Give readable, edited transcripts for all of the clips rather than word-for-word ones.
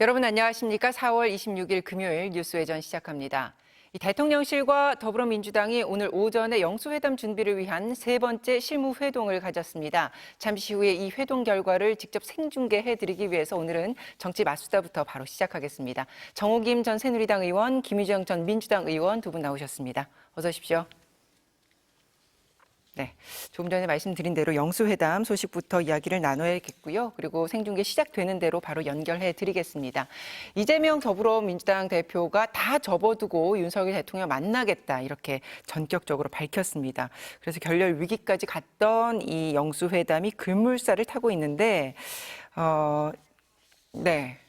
여러분 안녕하십니까? 4월 26일 금요일 뉴스회전 시작합니다. 대통령실과 더불어민주당이 오늘 오전에 영수회담 준비를 위한 세 번째 실무회동을 가졌습니다. 잠시 후에 이 회동 결과를 직접 생중계해드리기 위해서 오늘은 정치 맞수다부터 바로 시작하겠습니다. 정호김 전 새누리당 의원, 김유정 전 민주당 의원 두 분 나오셨습니다. 어서 오십시오. 네, 조금 전에 말씀드린 대로 영수회담 소식부터 이야기를 나눠야겠고요. 그리고 생중계 시작되는 대로 바로 연결해 드리겠습니다. 이재명 더불어민주당 대표가 다 접어두고 윤석열 대통령 만나겠다 이렇게 전격적으로 밝혔습니다. 그래서 결렬 위기까지 갔던 이 영수회담이 급물살을 타고 있는데 네.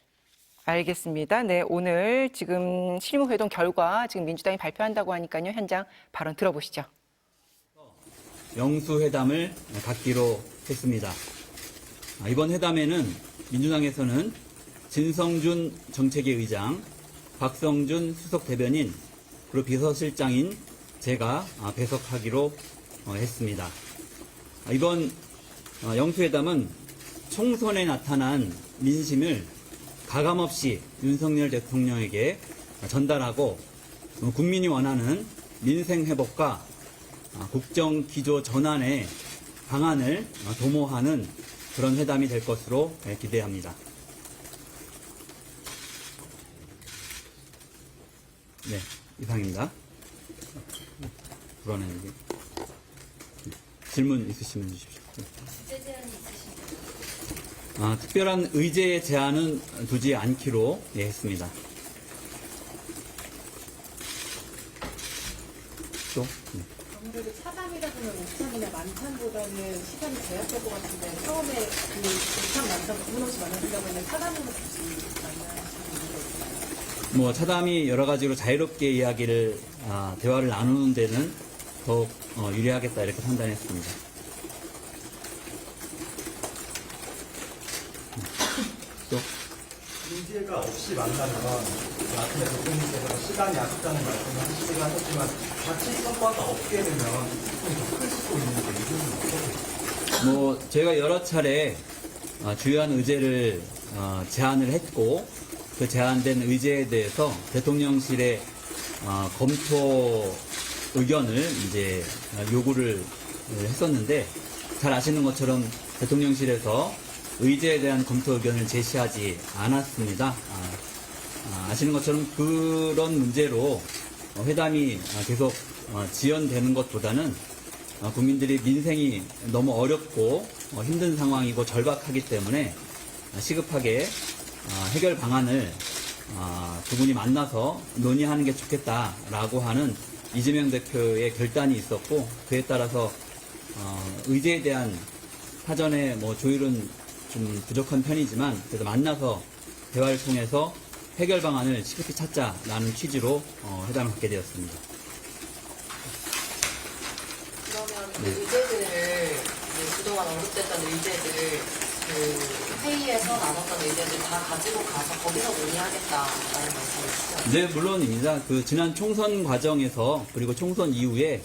알겠습니다. 네, 오늘 지금 실무회동 결과 지금 민주당이 발표한다고 하니까요. 현장 발언 들어보시죠. 영수회담을 갖기로 했습니다. 이번 회담에는 민주당에서는 진성준 정책위 의장, 박성준 수석 대변인, 그리고 비서실장인 제가 배석하기로 했습니다. 이번 영수회담은 총선에 나타난 민심을 가감없이 윤석열 대통령에게 전달하고 국민이 원하는 민생 회복과 국정 기조 전환의 방안을 도모하는 그런 회담이 될 것으로 기대합니다. 네, 이상입니다. 불안해요. 질문 있으시면 주십시오. 의제 제한이 있으신가요? 특별한 의제 제한은 두지 않기로 했습니다. 또? 네. 아무래도 차담이다 보면 오찬이나 만찬보다는 시간이 제약될 것 같은데 처음에 그 오찬 만찬 부분 없이 만나신다고 했는데 차담으로 다시 만나시는 이유가 있을까요? 차담이 여러 가지로 자유롭게 이야기를 대화를 나누는 데는 더욱 유리하겠다 이렇게 판단했습니다. 또? 의제가 없이 만나면 아침에 대통령께서 시간이 아쉽다는 말씀을 하셨지만 자칫 성과가 없게 되면 더 클 수도 있는데 이 부분은 어떻게? 제가 여러 차례 주요한 의제를 제안을 했고 그 제안된 의제에 대해서 대통령실의 검토 의견을 이제 요구를 했었는데 잘 아시는 것처럼 대통령실에서 의제에 대한 검토 의견을 제시하지 않았습니다. 아시는 것처럼 그런 문제로 회담이 계속 지연되는 것보다는 국민들이 민생이 너무 어렵고 힘든 상황이고 절박하기 때문에 시급하게 해결 방안을 두 분이 만나서 논의하는 게 좋겠다라고 하는 이재명 대표의 결단이 있었고 그에 따라서 의제에 대한 사전에 조율은 좀 부족한 편이지만 그래도 만나서 대화를 통해서 해결 방안을 시급히 찾자라는 취지로 회담을 갖게 되었습니다. 그러면 그 의제들을 그동안 언급됐던 의제들을 그 회의에서 나눴던 의제들 다 가지고 가서 거기서 논의하겠다라는 말씀이시죠? 네, 물론입니다. 그 지난 총선 과정에서 그리고 총선 이후에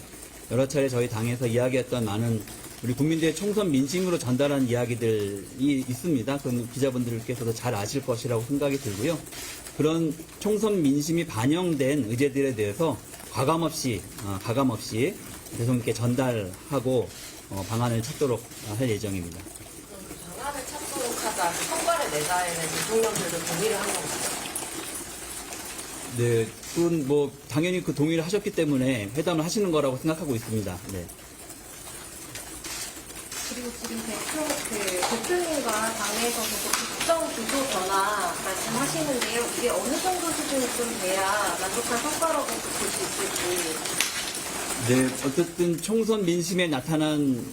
여러 차례 저희 당에서 이야기했던 많은 우리 국민들의 총선 민심으로 전달한 이야기들이 있습니다. 그건 기자분들께서도 잘 아실 것이라고 생각이 들고요. 그런 총선 민심이 반영된 의제들에 대해서 가감없이 대통령께 전달하고 방안을 찾도록 할 예정입니다. 그럼 그 방안을 찾도록 하자, 그 성과를 내자에는 대통령들도 동의를 한 건가요? 네, 그건 당연히 그 동의를 하셨기 때문에 회담을 하시는 거라고 생각하고 있습니다. 네. 그리고 지금 대표님과 당내에서 계속 국정 구조 변화 말씀하시는데요. 이게 어느 정도 수준이 좀 돼야 만족한 성과라고 볼 수 있을지. 네, 어쨌든 총선 민심에 나타난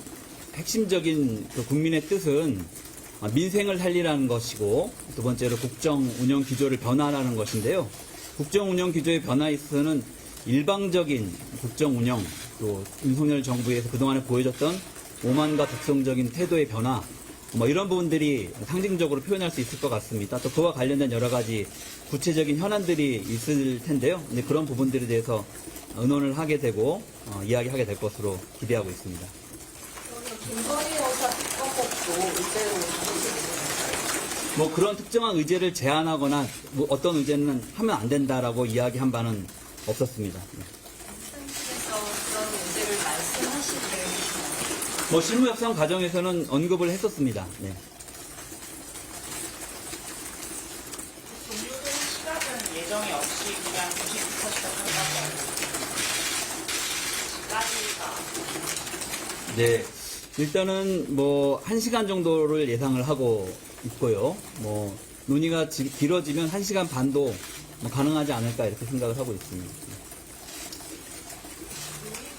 핵심적인 그 국민의 뜻은 민생을 살리라는 것이고 두 번째로 국정 운영 기조를 변화하라는 것인데요. 국정 운영 기조의 변화에 있어서는 일방적인 국정 운영 또 윤석열 정부에서 그동안에 보여줬던 오만과 독성적인 태도의 변화 이런 부분들이 상징적으로 표현할 수 있을 것 같습니다. 또 그와 관련된 여러 가지 구체적인 현안들이 있을 텐데요. 그런 부분들에 대해서 의논을 하게 되고 이야기하게 될 것으로 기대하고 있습니다. 그러면 김건희 여사 특검법도 의제로 다루시게 되나요? 뭐 그런 특정한 의제를 제안하거나 뭐 어떤 의제는 하면 안 된다라고 이야기한 바는 없었습니다. 현실에서 그런 문제를 말씀하실 계획이신가요? 뭐 실무 협상 과정에서는 언급을 했었습니다. 네. 종료된 시각은 예정이 없이 그냥 90부터 시작한다고 지금까지가 네. 일단은 뭐 1시간 정도를 예상을 하고 있고요. 뭐 논의가 길어지면 1시간 반도 뭐 가능하지 않을까 이렇게 생각을 하고 있습니다.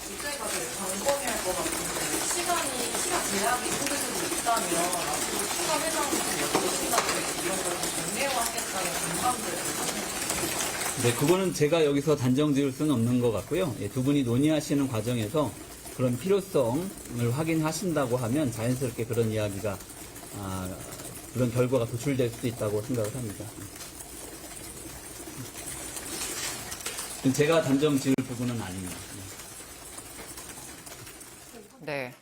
문제가 되게 광범위할 것 같은데 시간 제약이 현재적으로 있다면 앞으로 추가 회장을 좀 여쭤보신다든지 이런 걸 정리해왔겠다는 공감들을 네, 그거는 제가 여기서 단정 지을 수는 없는 것 같고요. 예, 두 분이 논의하시는 과정에서 그런 필요성을 확인하신다고 하면 자연스럽게 그런 이야기가 그런 결과가 도출될 수도 있다고 생각을 합니다. 제가 단정 지을 부분은 아닙니다. 네.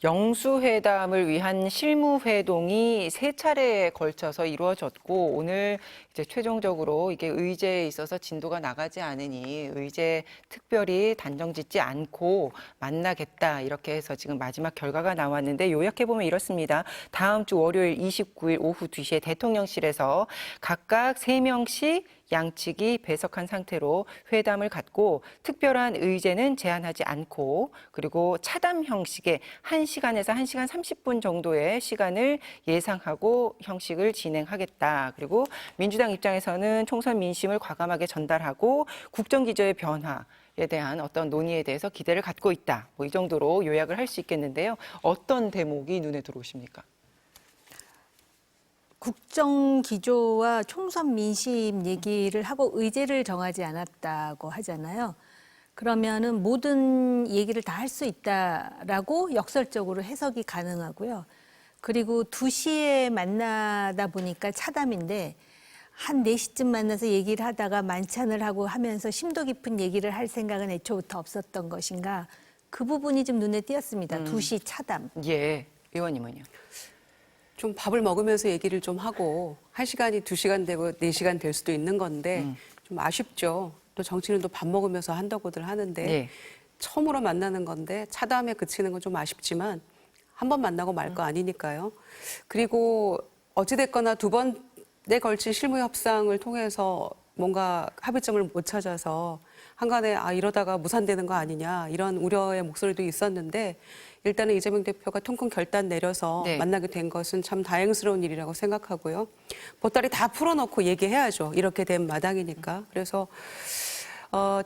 영수회담을 위한 실무회동이 3차례에 걸쳐서 이루어졌고 오늘 이제 최종적으로 이게 의제에 있어서 진도가 나가지 않으니 의제 특별히 단정 짓지 않고 만나겠다 이렇게 해서 지금 마지막 결과가 나왔는데 요약해 보면 이렇습니다. 다음 주 월요일 29일 오후 2시에 대통령실에서 각각 3명씩 양측이 배석한 상태로 회담을 갖고 특별한 의제는 제안하지 않고 그리고 차담 형식의 1시간에서 1시간 30분 정도의 시간을 예상하고 형식을 진행하겠다. 그리고 민주당 입장에서는 총선 민심을 과감하게 전달하고 국정기조의 변화에 대한 어떤 논의에 대해서 기대를 갖고 있다. 뭐 이 정도로 요약을 할 수 있겠는데요. 어떤 대목이 눈에 들어오십니까? 국정 기조와 총선 민심 얘기를 하고 의제를 정하지 않았다고 하잖아요. 그러면은 모든 얘기를 다 할 수 있다라고 역설적으로 해석이 가능하고요. 그리고 2시에 만나다 보니까 차담인데 한 4시쯤 만나서 얘기를 하다가 만찬을 하고 하면서 심도 깊은 얘기를 할 생각은 애초부터 없었던 것인가. 그 부분이 좀 눈에 띄었습니다. 2시 차담. 예, 의원님은요? 좀 밥을 먹으면서 얘기를 좀 하고 1시간이 2시간 되고 4시간 될 수도 있는 건데 좀 아쉽죠. 또 정치는 또 밥 먹으면서 한다고들 하는데 네. 처음으로 만나는 건데 차담에 그치는 건 좀 아쉽지만 한 번 만나고 말 거 아니니까요. 그리고 어찌됐거나 2번에 걸친 실무 협상을 통해서 뭔가 합의점을 못 찾아서 한간에 이러다가 무산되는 거 아니냐 이런 우려의 목소리도 있었는데 일단은 이재명 대표가 통큰 결단 내려서 네. 만나게 된 것은 참 다행스러운 일이라고 생각하고요. 보따리 다 풀어놓고 얘기해야죠. 이렇게 된 마당이니까. 그래서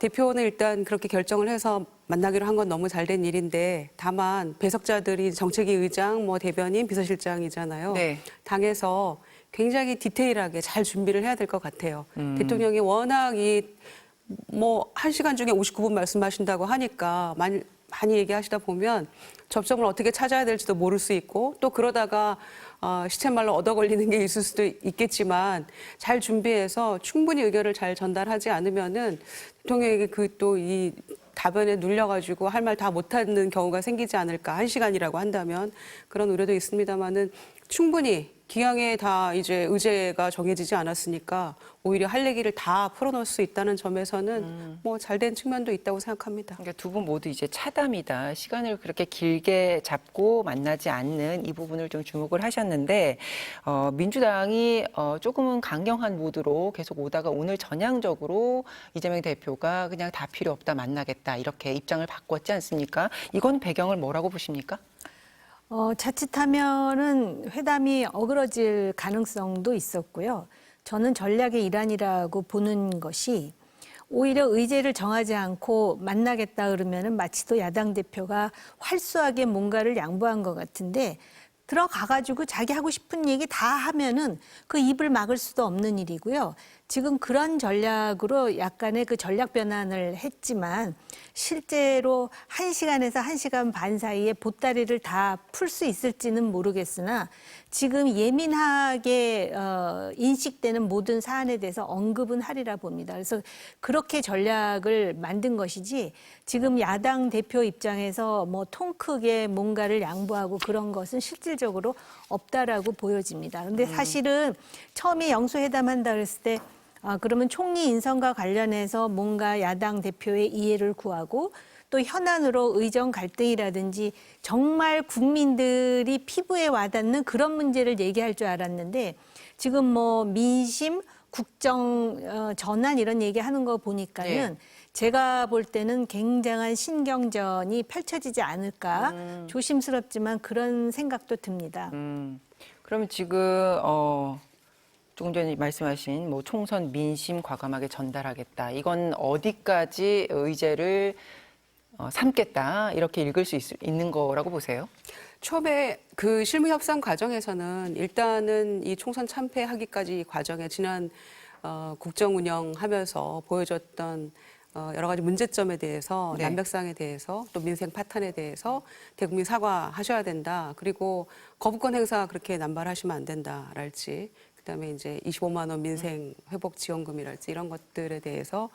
대표는 일단 그렇게 결정을 해서 만나기로 한 건 너무 잘된 일인데 다만 배석자들이 정책위 의장, 뭐 대변인, 비서실장이잖아요. 네. 당에서 굉장히 디테일하게 잘 준비를 해야 될 것 같아요. 대통령이 워낙 뭐 1시간 중에 59분 말씀하신다고 하니까 많이 얘기하시다 보면 접점을 어떻게 찾아야 될지도 모를 수 있고 또 그러다가 시쳇말로 얻어 걸리는 게 있을 수도 있겠지만 잘 준비해서 충분히 의견을 잘 전달하지 않으면은 대통령에게 또 이 답변에 눌려가지고 할 말 다 못하는 경우가 생기지 않을까. 1시간이라고 한다면 그런 우려도 있습니다만은 충분히 기왕에 다 이제 의제가 정해지지 않았으니까 오히려 할 얘기를 다 풀어놓을 수 있다는 점에서는 뭐 잘된 측면도 있다고 생각합니다. 그러니까 두 분 모두 이제 차담이다. 시간을 그렇게 길게 잡고 만나지 않는 이 부분을 좀 주목을 하셨는데 민주당이 조금은 강경한 모드로 계속 오다가 오늘 전향적으로 이재명 대표가 그냥 다 필요 없다 만나겠다 이렇게 입장을 바꿨지 않습니까? 이건 배경을 뭐라고 보십니까? 자칫하면은 회담이 어그러질 가능성도 있었고요. 저는 전략의 일환이라고 보는 것이 오히려 의제를 정하지 않고 만나겠다 그러면은 마치 또 야당 대표가 활수하게 뭔가를 양보한 것 같은데 들어가가지고 자기 하고 싶은 얘기 다 하면은 그 입을 막을 수도 없는 일이고요. 지금 그런 전략으로 약간의 그 전략 변환을 했지만 실제로 1시간에서 1시간 반 사이에 보따리를 다 풀 수 있을지는 모르겠으나 지금 예민하게 인식되는 모든 사안에 대해서 언급은 하리라 봅니다. 그래서 그렇게 전략을 만든 것이지 지금 야당 대표 입장에서 뭐 통 크게 뭔가를 양보하고 그런 것은 실질적으로 없다라고 보여집니다. 근데 사실은 처음에 영수회담 한다 그랬을 때 그러면 총리 인선과 관련해서 뭔가 야당 대표의 이해를 구하고 또 현안으로 의정 갈등이라든지 정말 국민들이 피부에 와닿는 그런 문제를 얘기할 줄 알았는데 지금 뭐 민심, 국정 전환 이런 얘기하는 거 보니까는 제가 볼 때는 굉장한 신경전이 펼쳐지지 않을까 조심스럽지만 그런 생각도 듭니다. 그러면 지금 조금 전에 말씀하신 뭐 총선 민심 과감하게 전달하겠다. 이건 어디까지 의제를 삼겠다 이렇게 읽을 수 있는 거라고 보세요? 처음에 그 실무 협상 과정에서는 일단은 이 총선 참패하기까지 과정에 지난 국정 운영하면서 보여줬던 여러 가지 문제점에 대해서 난백상에 대해서 또 민생 파탄에 대해서 대국민 사과하셔야 된다. 그리고 거부권 행사 그렇게 남발하시면 안 된다랄지 그다음에 이제 25만 원 민생 회복 지원금이랄지 이런 것들에 대해서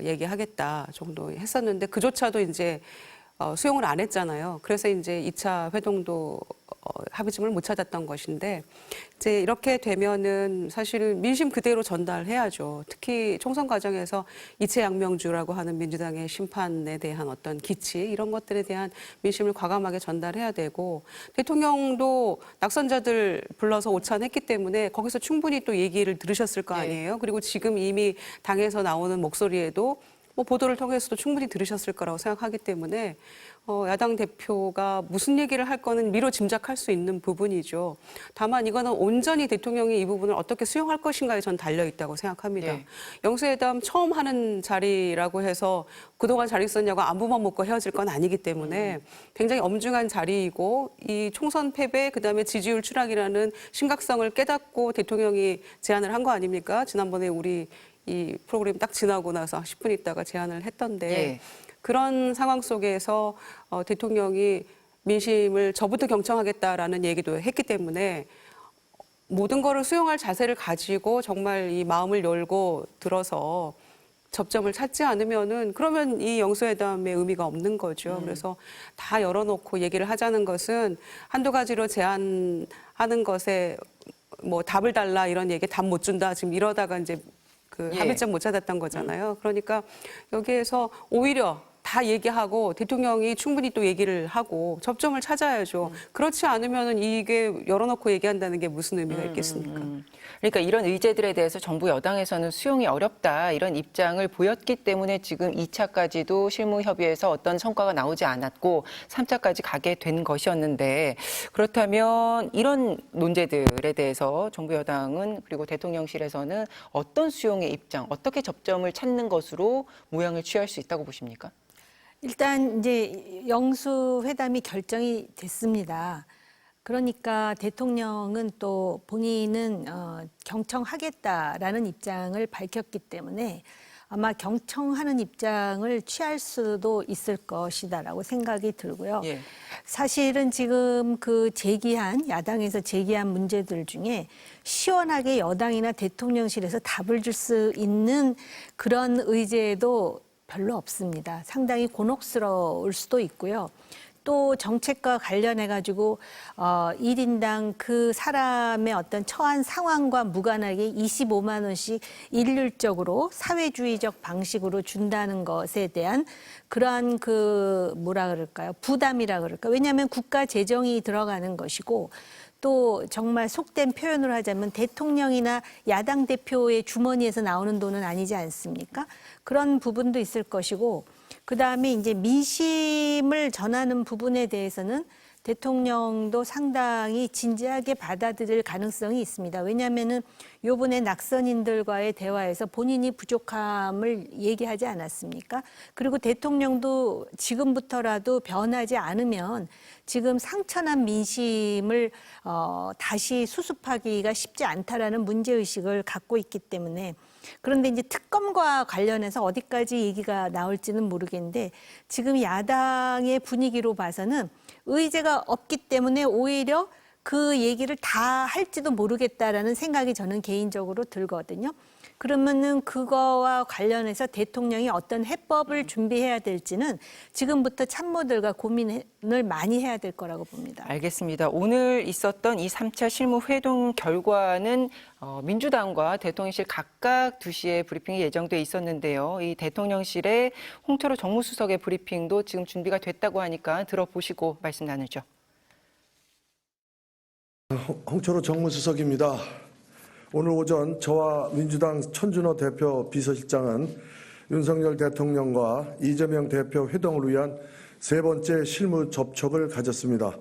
얘기하겠다 정도 했었는데 그조차도 이제 수용을 안 했잖아요. 그래서 이제 2차 회동도 합의점을 못 찾았던 것인데 이제 이렇게 되면은 사실 민심 그대로 전달해야죠. 특히 총선 과정에서 이채양명주라고 하는 민주당의 심판에 대한 어떤 기치 이런 것들에 대한 민심을 과감하게 전달해야 되고 대통령도 낙선자들 불러서 오찬했기 때문에 거기서 충분히 또 얘기를 들으셨을 거 아니에요. 그리고 지금 이미 당에서 나오는 목소리에도 뭐 보도를 통해서도 충분히 들으셨을 거라고 생각하기 때문에 야당 대표가 무슨 얘기를 할 거는 미뤄 짐작할 수 있는 부분이죠. 다만 이거는 온전히 대통령이 이 부분을 어떻게 수용할 것인가에 전 달려 있다고 생각합니다. 영수회담 처음 하는 자리라고 해서 그동안 잘 있었냐고 안부만 묻고 헤어질 건 아니기 때문에 굉장히 엄중한 자리이고 이 총선 패배 그다음에 지지율 추락이라는 심각성을 깨닫고 대통령이 제안을 한 거 아닙니까? 지난번에 우리 이 프로그램 딱 지나고 나서 10분 있다가 제안을 했던데 그런 상황 속에서 대통령이 민심을 저부터 경청하겠다라는 얘기도 했기 때문에 모든 거를 수용할 자세를 가지고 정말 이 마음을 열고 들어서 접점을 찾지 않으면은 그러면 이 영수회담의 의미가 없는 거죠. 그래서 다 열어놓고 얘기를 하자는 것은 한두 가지로 제안하는 것에 뭐 답을 달라 이런 얘기 답 못 준다 지금 이러다가 이제 그 합의점 못 찾았던 거잖아요. 그러니까 여기에서 오히려 다 얘기하고 대통령이 충분히 또 얘기를 하고 접점을 찾아야죠. 그렇지 않으면은 이게 열어놓고 얘기한다는 게 무슨 의미가 있겠습니까? 그러니까 이런 의제들에 대해서 정부 여당에서는 수용이 어렵다 이런 입장을 보였기 때문에 지금 2차까지도 실무협의에서 어떤 성과가 나오지 않았고 3차까지 가게 된 것이었는데 그렇다면 이런 논제들에 대해서 정부 여당은 그리고 대통령실에서는 어떤 수용의 입장, 어떻게 접점을 찾는 것으로 모양을 취할 수 있다고 보십니까? 일단 이제 영수회담이 결정이 됐습니다. 그러니까 대통령은 또 본인은 경청하겠다라는 입장을 밝혔기 때문에 아마 경청하는 입장을 취할 수도 있을 것이다라고 생각이 들고요. 사실은 지금 그 야당에서 제기한 문제들 중에 시원하게 여당이나 대통령실에서 답을 줄 수 있는 그런 의제도 별로 없습니다. 상당히 곤혹스러울 수도 있고요. 또 정책과 관련해가지고 1인당 그 사람의 어떤 처한 상황과 무관하게 25만 원씩 일률적으로 사회주의적 방식으로 준다는 것에 대한 그러한 그 뭐라 그럴까요? 부담이라 그럴까? 왜냐하면 국가 재정이 들어가는 것이고 또 정말 속된 표현을 하자면 대통령이나 야당 대표의 주머니에서 나오는 돈은 아니지 않습니까? 그런 부분도 있을 것이고 그다음에 이제 민심을 전하는 부분에 대해서는 대통령도 상당히 진지하게 받아들일 가능성이 있습니다. 왜냐하면은 요번에 낙선인들과의 대화에서 본인이 부족함을 얘기하지 않았습니까? 그리고 대통령도 지금부터라도 변하지 않으면 지금 상처난 민심을 다시 수습하기가 쉽지 않다라는 문제의식을 갖고 있기 때문에 그런데 이제 특검과 관련해서 어디까지 얘기가 나올지는 모르겠는데 지금 야당의 분위기로 봐서는 의제가 없기 때문에 오히려 그 얘기를 다 할지도 모르겠다라는 생각이 저는 개인적으로 들거든요. 그러면은 그거와 관련해서 대통령이 어떤 해법을 준비해야 될지는 지금부터 참모들과 고민을 많이 해야 될 거라고 봅니다. 알겠습니다. 오늘 있었던 이 3차 실무회동 결과는 민주당과 대통령실 각각 2시에 브리핑이 예정돼 있었는데요. 이 대통령실의 홍철호 정무수석의 브리핑도 지금 준비가 됐다고 하니까 들어보시고 말씀 나누죠. 홍철호 정무수석입니다. 오늘 오전 저와 민주당 천준호 대표 비서실장은 윤석열 대통령과 이재명 대표 회동을 위한 3번째 실무 접촉을 가졌습니다.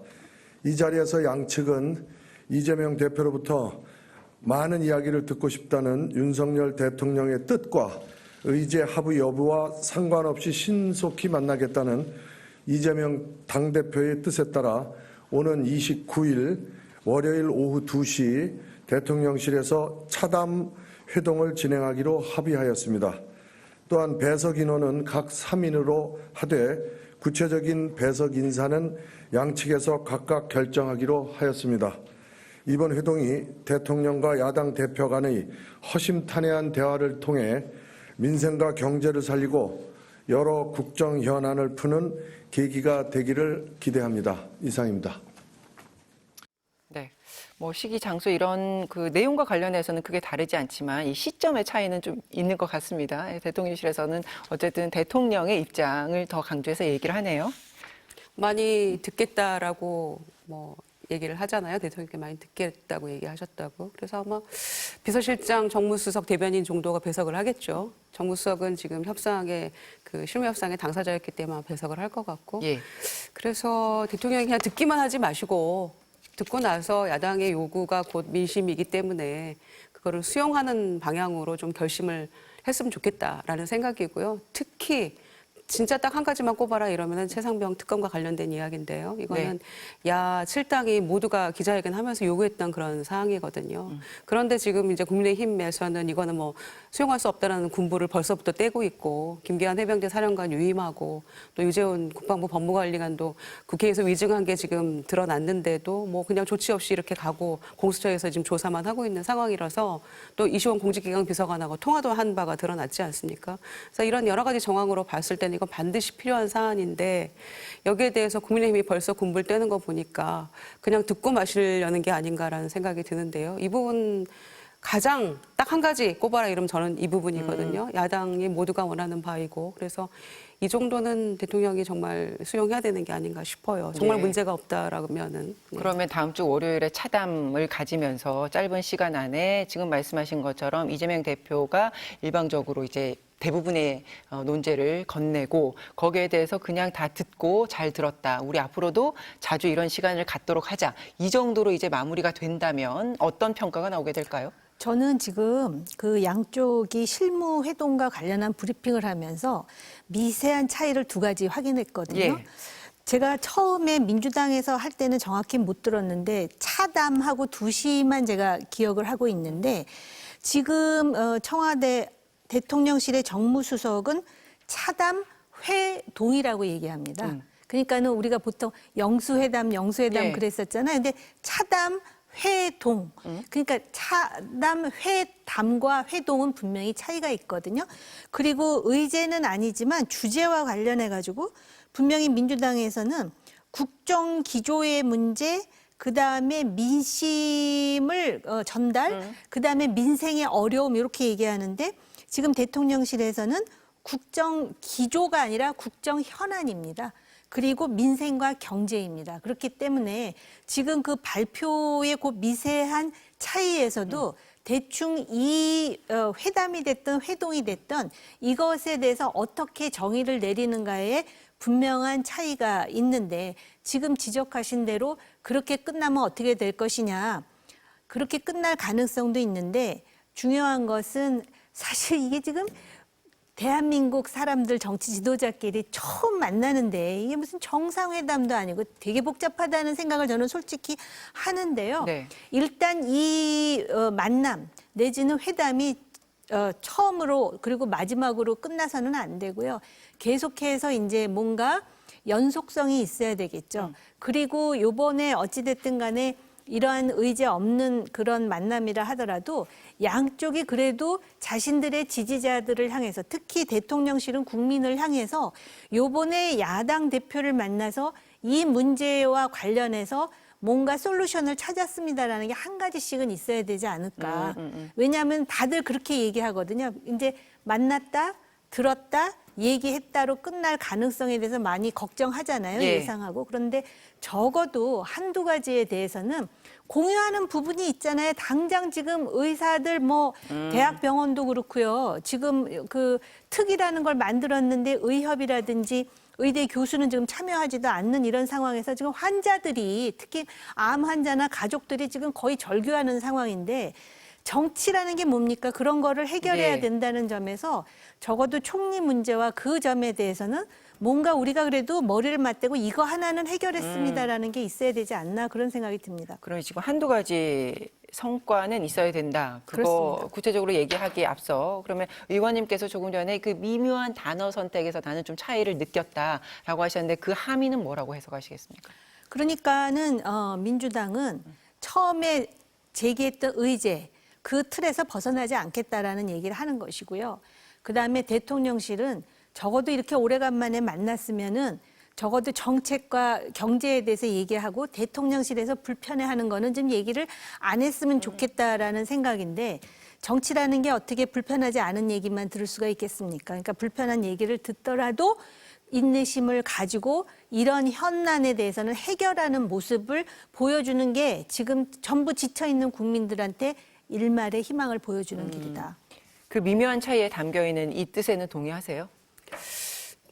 이 자리에서 양측은 이재명 대표로부터 많은 이야기를 듣고 싶다는 윤석열 대통령의 뜻과 의제 합의 여부와 상관없이 신속히 만나겠다는 이재명 당대표의 뜻에 따라 오는 29일 월요일 오후 2시 대통령실에서 차담 회동을 진행하기로 합의하였습니다. 또한 배석 인원은 각 3인으로 하되 구체적인 배석 인사는 양측에서 각각 결정하기로 하였습니다. 이번 회동이 대통령과 야당 대표 간의 허심탄회한 대화를 통해 민생과 경제를 살리고 여러 국정 현안을 푸는 계기가 되기를 기대합니다. 이상입니다. 네. 뭐 시기, 장소 이런 그 내용과 관련해서는 크게 다르지 않지만 이 시점의 차이는 좀 있는 것 같습니다. 대통령실에서는 어쨌든 대통령의 입장을 더 강조해서 얘기를 하네요. 많이 듣겠다라고 뭐 얘기를 하잖아요. 대통령께 많이 듣겠다고 얘기하셨다고. 그래서 아마 비서실장, 정무수석, 대변인 정도가 배석을 하겠죠. 정무수석은 지금 협상에 그 실무협상의 당사자였기 때문에 배석을 할 것 같고. 예. 그래서 대통령이 그냥 듣기만 하지 마시고 듣고 나서 야당의 요구가 곧 민심이기 때문에 그거를 수용하는 방향으로 좀 결심을 했으면 좋겠다라는 생각이고요. 특히 진짜 딱 한 가지만 꼽아라 이러면은 최상병 특검과 관련된 이야기인데요. 이거는 야 7당이 모두가 기자회견 하면서 요구했던 그런 사항이거든요. 그런데 지금 이제 국민의힘에서는 이거는 뭐 수용할 수 없다라는 군부를 벌써부터 떼고 있고 김기환 해병대 사령관 유임하고 또 유재훈 국방부 법무관리관도 국회에서 위증한 게 지금 드러났는데도 뭐 그냥 조치 없이 이렇게 가고 공수처에서 지금 조사만 하고 있는 상황이라서 또 이시원 공직기강 비서관하고 통화도 한 바가 드러났지 않습니까? 그래서 이런 여러 가지 정황으로 봤을 때는 이건 반드시 필요한 사안인데 여기에 대해서 국민의힘이 벌써 군부를 떼는 거 보니까 그냥 듣고 마시려는 게 아닌가라는 생각이 드는데요. 이 부분 가장 딱 한 가지 꼽아라 이러면 저는 이 부분이거든요. 야당이 모두가 원하는 바이고 그래서 이 정도는 대통령이 정말 수용해야 되는 게 아닌가 싶어요. 정말 네. 문제가 없다라면은. 네. 그러면 다음 주 월요일에 차담을 가지면서 짧은 시간 안에 지금 말씀하신 것처럼 이재명 대표가 일방적으로 이제 대부분의 논제를 건네고 거기에 대해서 그냥 다 듣고 잘 들었다. 우리 앞으로도 자주 이런 시간을 갖도록 하자. 이 정도로 이제 마무리가 된다면 어떤 평가가 나오게 될까요? 저는 지금 그 양쪽이 실무회동과 관련한 브리핑을 하면서 미세한 차이를 2가지 확인했거든요. 예. 제가 처음에 민주당에서 할 때는 정확히 못 들었는데 차담하고 2시만 제가 기억을 하고 있는데 지금 청와대 대통령실의 정무수석은 차담 회동이라고 얘기합니다. 그러니까는 우리가 보통 영수회담 네. 그랬었잖아요. 근데 차담 회동. 그러니까 차담 회담과 회동은 분명히 차이가 있거든요. 그리고 의제는 아니지만 주제와 관련해 가지고 분명히 민주당에서는 국정 기조의 문제, 그다음에 민심을 전달, 그다음에 민생의 어려움 이렇게 얘기하는데 지금 대통령실에서는 국정 기조가 아니라 국정 현안입니다. 그리고 민생과 경제입니다. 그렇기 때문에 지금 그 발표의 그 미세한 차이에서도 대충 이 회담이 됐든 회동이 됐든 이것에 대해서 어떻게 정의를 내리는가에 분명한 차이가 있는데 지금 지적하신 대로 그렇게 끝나면 어떻게 될 것이냐. 그렇게 끝날 가능성도 있는데 중요한 것은 사실 이게 지금 대한민국 사람들 정치 지도자끼리 처음 만나는데 이게 무슨 정상회담도 아니고 되게 복잡하다는 생각을 저는 솔직히 하는데요. 네. 일단 이 만남 내지는 회담이 처음으로 그리고 마지막으로 끝나서는 안 되고요. 계속해서 이제 뭔가 연속성이 있어야 되겠죠. 그리고 요번에 어찌됐든 간에 이러한 의제 없는 그런 만남이라 하더라도 양쪽이 그래도 자신들의 지지자들을 향해서 특히 대통령실은 국민을 향해서 요번에 야당 대표를 만나서 이 문제와 관련해서 뭔가 솔루션을 찾았습니다라는 게 한 가지씩은 있어야 되지 않을까. 왜냐하면 다들 그렇게 얘기하거든요. 이제 만났다, 들었다, 얘기했다로 끝날 가능성에 대해서 많이 걱정하잖아요. 예. 예상하고. 그런데 적어도 한두 가지에 대해서는 공유하는 부분이 있잖아요. 당장 지금 의사들 뭐 대학병원도 그렇고요. 지금 그 특이라는 걸 만들었는데 의협이라든지 의대 교수는 지금 참여하지도 않는 이런 상황에서 지금 환자들이 특히 암 환자나 가족들이 지금 거의 절규하는 상황인데 정치라는 게 뭡니까? 그런 거를 해결해야 네. 된다는 점에서 적어도 총리 문제와 그 점에 대해서는 뭔가 우리가 그래도 머리를 맞대고 이거 하나는 해결했습니다라는 게 있어야 되지 않나 그런 생각이 듭니다. 그러니 지금 한두 가지 성과는 있어야 된다. 그거 그렇습니다. 구체적으로 얘기하기에 앞서 그러면 의원님께서 조금 전에 그 미묘한 단어 선택에서 나는 좀 차이를 느꼈다라고 하셨는데 그 함의는 뭐라고 해석하시겠습니까? 그러니까는 민주당은 처음에 제기했던 의제 그 틀에서 벗어나지 않겠다라는 얘기를 하는 것이고요. 그다음에 대통령실은 적어도 이렇게 오래간만에 만났으면은 적어도 정책과 경제에 대해서 얘기하고 대통령실에서 불편해하는 거는 좀 얘기를 안 했으면 좋겠다라는 생각인데 정치라는 게 어떻게 불편하지 않은 얘기만 들을 수가 있겠습니까? 그러니까 불편한 얘기를 듣더라도 인내심을 가지고 이런 현안에 대해서는 해결하는 모습을 보여주는 게 지금 전부 지쳐있는 국민들한테 일말의 희망을 보여주는 길이다. 그 미묘한 차이에 담겨 있는 이 뜻에는 동의하세요?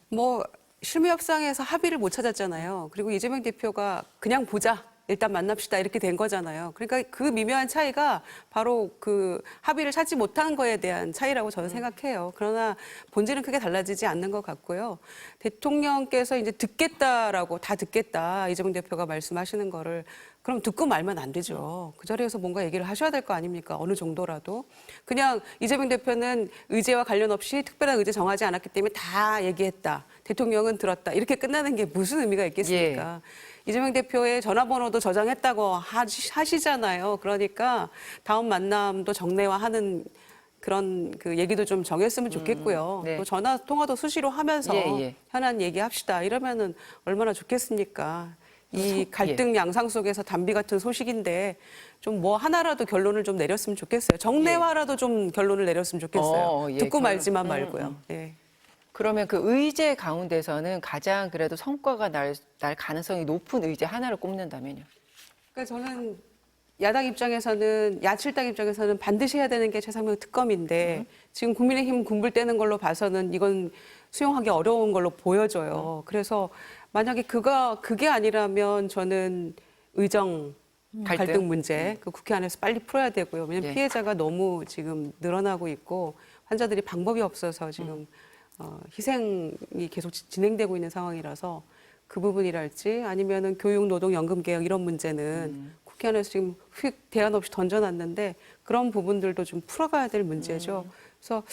뭐 실무 협상에서 합의를 못 찾았잖아요. 그리고 이재명 대표가 그냥 보자. 일단 만납시다 이렇게 된 거잖아요. 그러니까 그 미묘한 차이가 바로 그 합의를 찾지 못한 거에 대한 차이라고 저는 생각해요. 그러나 본질은 크게 달라지지 않는 것 같고요. 대통령께서 이제 듣겠다라고 다 듣겠다 이재명 대표가 말씀하시는 거를 그럼 듣고 말면 안 되죠. 그 자리에서 뭔가 얘기를 하셔야 될 거 아닙니까? 어느 정도라도. 그냥 이재명 대표는 의제와 관련 없이 특별한 의제 정하지 않았기 때문에 다 얘기했다. 대통령은 들었다. 이렇게 끝나는 게 무슨 의미가 있겠습니까? 이재명 대표의 전화번호도 저장했다고 하시잖아요. 그러니까 다음 만남도 정례화하는 그런 그 얘기도 좀 정했으면 좋겠고요. 네. 또 전화 통화도 수시로 하면서 예. 현안 얘기합시다. 이러면은 얼마나 좋겠습니까? 이 갈등 양상 속에서 담비 같은 소식인데 좀 뭐 하나라도 결론을 좀 내렸으면 좋겠어요. 정례화라도 좀 결론을 내렸으면 좋겠어요. 예, 듣고 결론. 말지만 말고요. 예. 그러면 그 의제 가운데서는 가장 그래도 성과가 날 가능성이 높은 의제 하나를 꼽는다면요? 그러니까 저는 야당 입장에서는 야칠당 입장에서는 반드시 해야 되는 게 최상병 특검인데 지금 국민의힘 군불 떼는 걸로 봐서는 이건 수용하기 어려운 걸로 보여져요. 그래서 만약에 그게 아니라면 저는 의정 갈등 문제 그 국회 안에서 빨리 풀어야 되고요. 왜냐하면 예. 피해자가 너무 지금 늘어나고 있고 환자들이 방법이 없어서 지금 희생이 계속 진행되고 있는 상황이라서 그 부분이랄지 아니면은 교육, 노동, 연금 개혁 이런 문제는 국회 안에서 지금 휙 대안 없이 던져놨는데 그런 부분들도 좀 풀어가야 될 문제죠. 그래서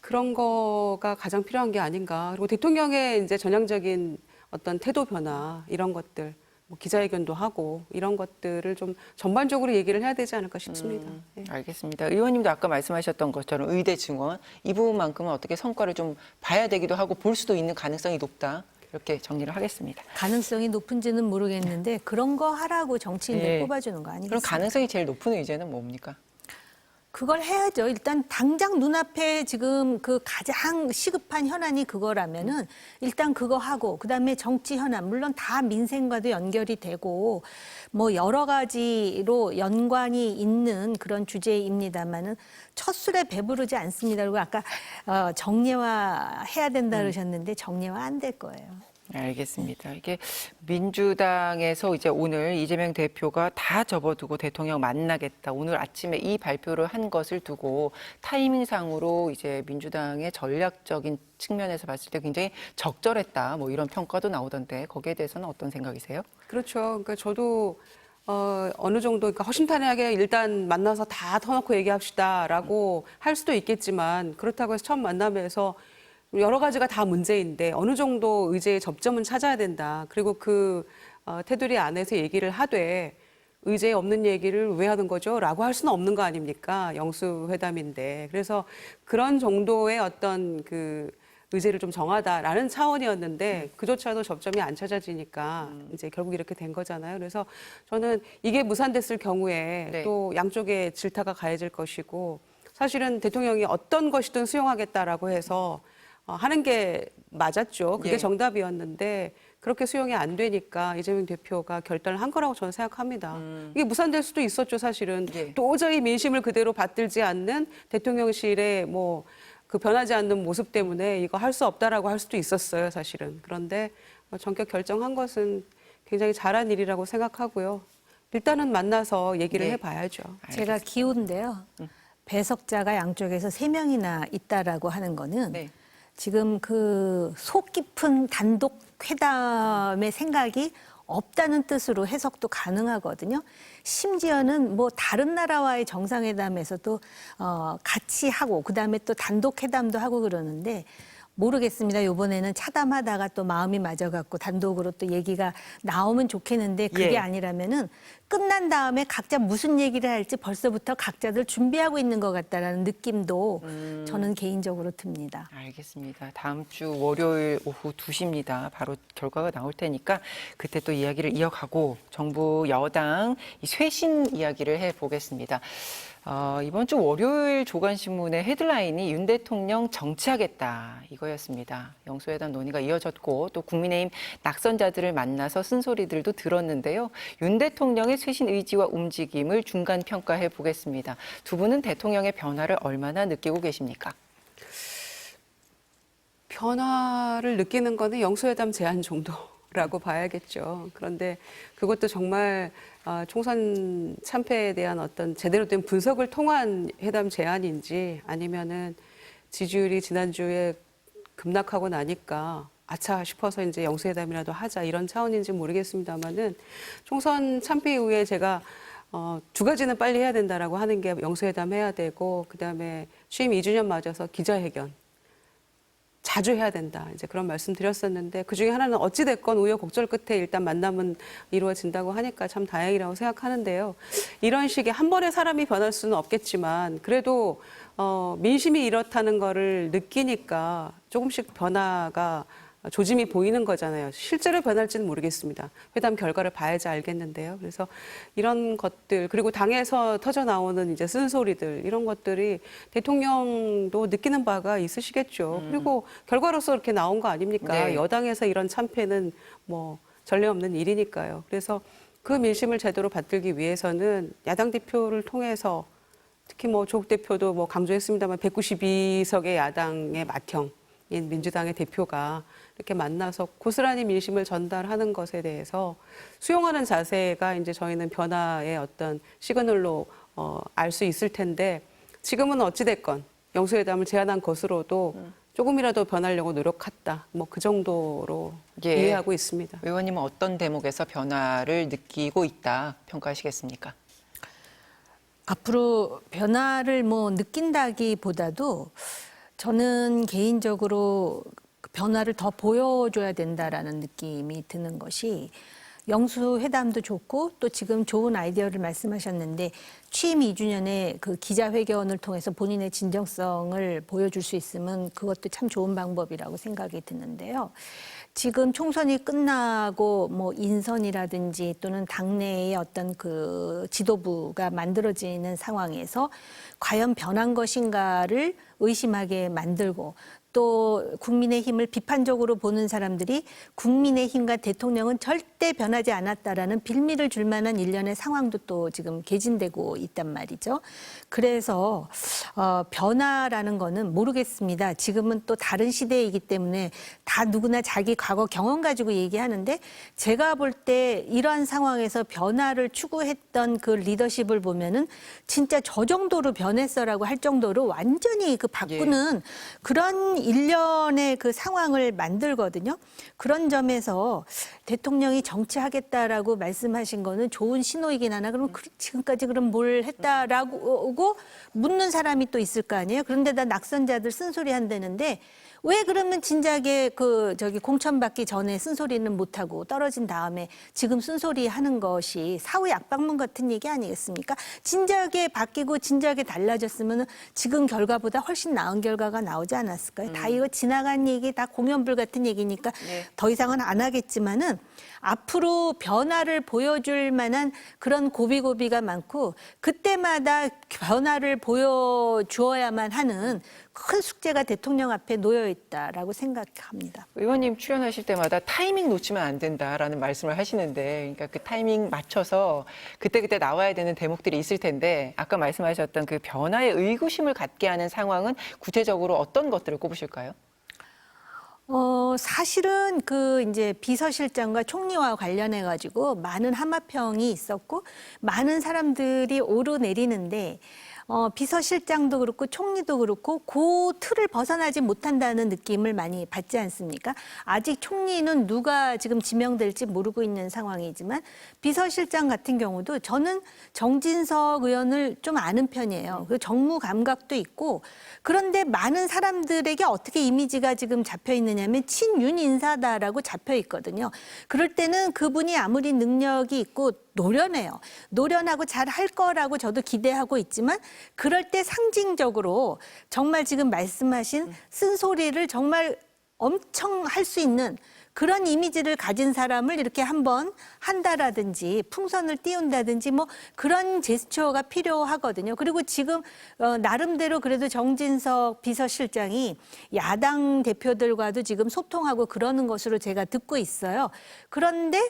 그런 거가 가장 필요한 게 아닌가. 그리고 대통령의 이제 전향적인 어떤 태도 변화 이런 것들, 뭐 기자회견도 하고 이런 것들을 좀 전반적으로 얘기를 해야 되지 않을까 싶습니다. 예. 알겠습니다. 의원님도 아까 말씀하셨던 것처럼 의대 증원 이 부분만큼은 어떻게 성과를 좀 봐야 되기도 하고 볼 수도 있는 가능성이 높다. 이렇게 정리를 하겠습니다. 가능성이 높은지는 모르겠는데 그런 거 하라고 정치인들 예. 뽑아주는 거 그럼 아니겠습니까? 가능성이 제일 높은 의제는 뭡니까? 그걸 해야죠. 일단 당장 눈앞에 지금 그 가장 시급한 현안이 그거라면은 일단 그거 하고 그다음에 정치 현안 물론 다 민생과도 연결이 되고 뭐 여러 가지로 연관이 있는 그런 주제입니다만은 첫 술에 배부르지 않습니다. 그리고 아까 정례화 해야 된다 그러셨는데 정례화 안 될 거예요. 알겠습니다. 이게 민주당에서 이제 오늘 이재명 대표가 다 접어두고 대통령 만나겠다. 오늘 아침에 이 발표를 한 것을 두고 타이밍상으로 이제 민주당의 전략적인 측면에서 봤을 때 굉장히 적절했다. 뭐 이런 평가도 나오던데 거기에 대해서는 어떤 생각이세요? 그렇죠. 그러니까 저도 어느 정도 그러니까 허심탄회하게 일단 만나서 다 터놓고 얘기합시다라고 할 수도 있겠지만 그렇다고 해서 첫 만남에서 여러 가지가 다 문제인데 어느 정도 의제의 접점은 찾아야 된다. 그리고 그 테두리 안에서 얘기를 하되 의제에 없는 얘기를 왜 하는 거죠? 라고 할 수는 없는 거 아닙니까? 영수회담인데. 그래서 그런 정도의 어떤 그 의제를 좀 정하다라는 차원이었는데 그조차도 접점이 안 찾아지니까 이제 결국 이렇게 된 거잖아요. 그래서 저는 이게 무산됐을 경우에 네. 또 양쪽의 질타가 가해질 것이고 사실은 대통령이 어떤 것이든 수용하겠다라고 해서 하는 게 맞았죠. 그게 예. 정답이었는데 그렇게 수용이 안 되니까 이재명 대표가 결단을 한 거라고 저는 생각합니다. 이게 무산될 수도 있었죠, 사실은. 예. 도저히 민심을 그대로 받들지 않는 대통령실의 뭐 그 변하지 않는 모습 때문에 이거 할 수 없다라고 할 수도 있었어요, 사실은. 그런데 전격 결정한 것은 굉장히 잘한 일이라고 생각하고요. 일단은 만나서 얘기를 네. 해봐야죠. 제가 기운데요. 배석자가 양쪽에서 3명이나 있다라고 하는 거는 네. 지금 그 속 깊은 단독 회담의 생각이 없다는 뜻으로 해석도 가능하거든요. 심지어는 뭐 다른 나라와의 정상회담에서도 같이 하고 그다음에 또 단독 회담도 하고 그러는데 모르겠습니다. 이번에는 차담하다가 또 마음이 맞아갖고 단독으로 또 얘기가 나오면 좋겠는데 그게 예. 아니라면은 끝난 다음에 각자 무슨 얘기를 할지 벌써부터 각자들 준비하고 있는 것 같다라는 느낌도 저는 개인적으로 듭니다. 알겠습니다. 다음 주 월요일 오후 2시입니다. 바로 결과가 나올 테니까 그때 또 이야기를 이어가고 정부 여당 이 쇄신 이야기를 해보겠습니다. 이번 주 월요일 조간신문의 헤드라인이 윤 대통령 정치하겠다 이거였습니다. 영수회담 논의가 이어졌고 또 국민의힘 낙선자들을 만나서 쓴소리들도 들었는데요. 윤 대통령의 쇄신 의지와 움직임을 중간 평가해 보겠습니다. 두 분은 대통령의 변화를 얼마나 느끼고 계십니까? 변화를 느끼는 거는 영수회담 제안 정도라고 봐야겠죠. 그런데 그것도 정말 총선 참패에 대한 어떤 제대로 된 분석을 통한 회담 제안인지 아니면은 지지율이 지난주에 급락하고 나니까 아차 싶어서 이제 영수회담이라도 하자 이런 차원인지 모르겠습니다만은 총선 참패 이후에 제가 두 가지는 빨리 해야 된다라고 하는 게 영수회담 해야 되고 그다음에 취임 2주년 맞아서 기자회견 자주 해야 된다. 이제 그런 말씀 드렸었는데 그중에 하나는 어찌됐건 우여곡절 끝에 일단 만남은 이루어진다고 하니까 참 다행이라고 생각하는데요. 이런 식의 한 번에 사람이 변할 수는 없겠지만 그래도 민심이 이렇다는 거를 느끼니까 조금씩 변화가 조짐이 보이는 거잖아요. 실제로 변할지는 모르겠습니다. 회담 결과를 봐야지 알겠는데요. 그래서 이런 것들 그리고 당에서 터져 나오는 이제 쓴소리들 이런 것들이 대통령도 느끼는 바가 있으시겠죠. 그리고 결과로서 이렇게 나온 거 아닙니까? 네. 여당에서 이런 참패는 뭐 전례 없는 일이니까요. 그래서 그 민심을 제대로 받들기 위해서는 야당 대표를 통해서 특히 뭐 조국 대표도 뭐 강조했습니다만 192석의 야당의 맏형인 민주당의 대표가 이렇게 만나서 고스란히 민심을 전달하는 것에 대해서 수용하는 자세가 이제 저희는 변화의 어떤 시그널로 알 수 있을 텐데 지금은 어찌됐건 영수회담을 제안한 것으로도 조금이라도 변하려고 노력했다. 뭐 그 정도로 예. 이해하고 있습니다. 의원님은 어떤 대목에서 변화를 느끼고 있다 평가하시겠습니까? 앞으로 변화를 뭐 느낀다기보다도 저는 개인적으로 변화를 더 보여줘야 된다라는 느낌이 드는 것이 영수회담도 좋고 또 지금 좋은 아이디어를 말씀하셨는데 취임 2주년에 그 기자회견을 통해서 본인의 진정성을 보여줄 수 있으면 그것도 참 좋은 방법이라고 생각이 드는데요. 지금 총선이 끝나고 뭐 인선이라든지 또는 당내의 어떤 그 지도부가 만들어지는 상황에서 과연 변한 것인가를 의심하게 만들고 또 국민의힘을 비판적으로 보는 사람들이 국민의힘과 대통령은 절대 변하지 않았다라는 빌미를 줄 만한 일련의 상황도 또 지금 개진되고 있단 말이죠. 그래서 변화라는 거는 모르겠습니다. 지금은 또 다른 시대이기 때문에 다 누구나 자기 과거 경험 가지고 얘기하는데 제가 볼 때 이러한 상황에서 변화를 추구했던 그 리더십을 보면은 진짜 저 정도로 변했어라고 할 정도로 완전히 그 바꾸는 그런 일련의 그 상황을 만들거든요. 그런 점에서 대통령이 정치하겠다라고 말씀하신 거는 좋은 신호이긴 하나 그럼 지금까지 그럼 뭘 했다라고 묻는 사람이 또 있을 거 아니에요. 그런데다 낙선자들 쓴소리 한다는데 왜 그러면 진작에 공천 받기 전에 쓴소리는 못하고 떨어진 다음에 지금 쓴소리 하는 것이 사후의 압박문 같은 얘기 아니겠습니까? 진작에 바뀌고 진작에 달라졌으면 지금 결과보다 훨씬 나은 결과가 나오지 않았을까요? 다 이거 지나간 얘기 다 공연불 같은 얘기니까 더 이상은 안 하겠지만은 앞으로 변화를 보여줄 만한 그런 고비고비가 많고 그때마다 변화를 보여주어야만 하는 큰 숙제가 대통령 앞에 놓여 있다라고 생각합니다. 의원님 출연하실 때마다 타이밍 놓치면 안 된다라는 말씀을 하시는데, 그러니까 그 타이밍 맞춰서 그때그때 나와야 되는 대목들이 있을 텐데, 아까 말씀하셨던 그 변화의 의구심을 갖게 하는 상황은 구체적으로 어떤 것들을 꼽으실까요? 사실은 이제 비서실장과 총리와 관련해 가지고 많은 하마평이 있었고 많은 사람들이 오르내리는데 비서실장도 그렇고 총리도 그렇고 그 틀을 벗어나지 못한다는 느낌을 많이 받지 않습니까? 아직 총리는 누가 지금 지명될지 모르고 있는 상황이지만 비서실장 같은 경우도 저는 정진석 의원을 좀 아는 편이에요. 그 정무 감각도 있고 그런데 많은 사람들에게 어떻게 이미지가 지금 잡혀 있느냐면 친윤 인사다라고 잡혀 있거든요. 그럴 때는 그분이 아무리 능력이 있고 노련해요. 노련하고 잘 할 거라고 저도 기대하고 있지만 그럴 때 상징적으로 정말 지금 말씀하신 쓴소리를 정말 엄청 할 수 있는 그런 이미지를 가진 사람을 이렇게 한번 한다라든지 풍선을 띄운다든지 뭐 그런 제스처가 필요하거든요. 그리고 지금 나름대로 그래도 정진석 비서실장이 야당 대표들과도 지금 소통하고 그러는 것으로 제가 듣고 있어요. 그런데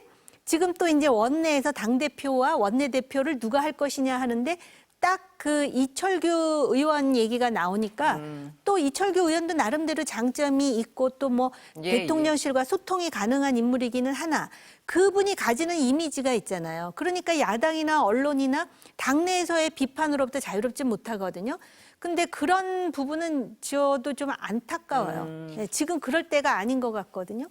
지금 또 이제 원내에서 당대표와 원내대표를 누가 할 것이냐 하는데 딱 그 이철규 의원 얘기가 나오니까 또 이철규 의원도 나름대로 장점이 있고 또 뭐 대통령실과 소통이 가능한 인물이기는 하나 그분이 가지는 이미지가 있잖아요. 그러니까 야당이나 언론이나 당내에서의 비판으로부터 자유롭지 못하거든요. 근데 그런 부분은 저도 좀 안타까워요. 네, 지금 그럴 때가 아닌 것 같거든요.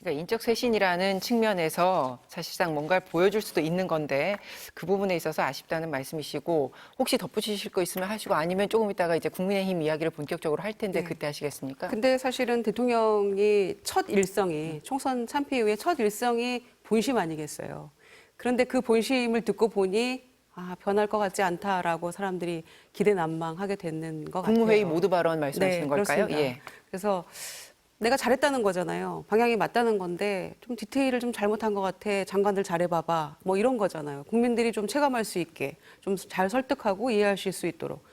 그러니까 인적 쇄신이라는 측면에서 사실상 뭔가를 보여줄 수도 있는 건데 그 부분에 있어서 아쉽다는 말씀이시고 혹시 덧붙이실 거 있으면 하시고 아니면 조금 있다가 이제 국민의힘 이야기를 본격적으로 할 텐데 그때 하시겠습니까? 근데 사실은 대통령이 첫 일성이 총선 참패 이후에 첫 일성이 본심 아니겠어요. 그런데 그 본심을 듣고 보니 변할 것 같지 않다라고 사람들이 기대 난망하게 되는 것 같아요. 국무회의 모두 발언 말씀하시는 걸까요? 그렇습니다. 예. 그래서 내가 잘했다는 거잖아요. 방향이 맞다는 건데 좀 디테일을 좀 잘못한 것 같아. 장관들 잘해봐봐. 뭐 이런 거잖아요. 국민들이 좀 체감할 수 있게 좀 잘 설득하고 이해하실 수 있도록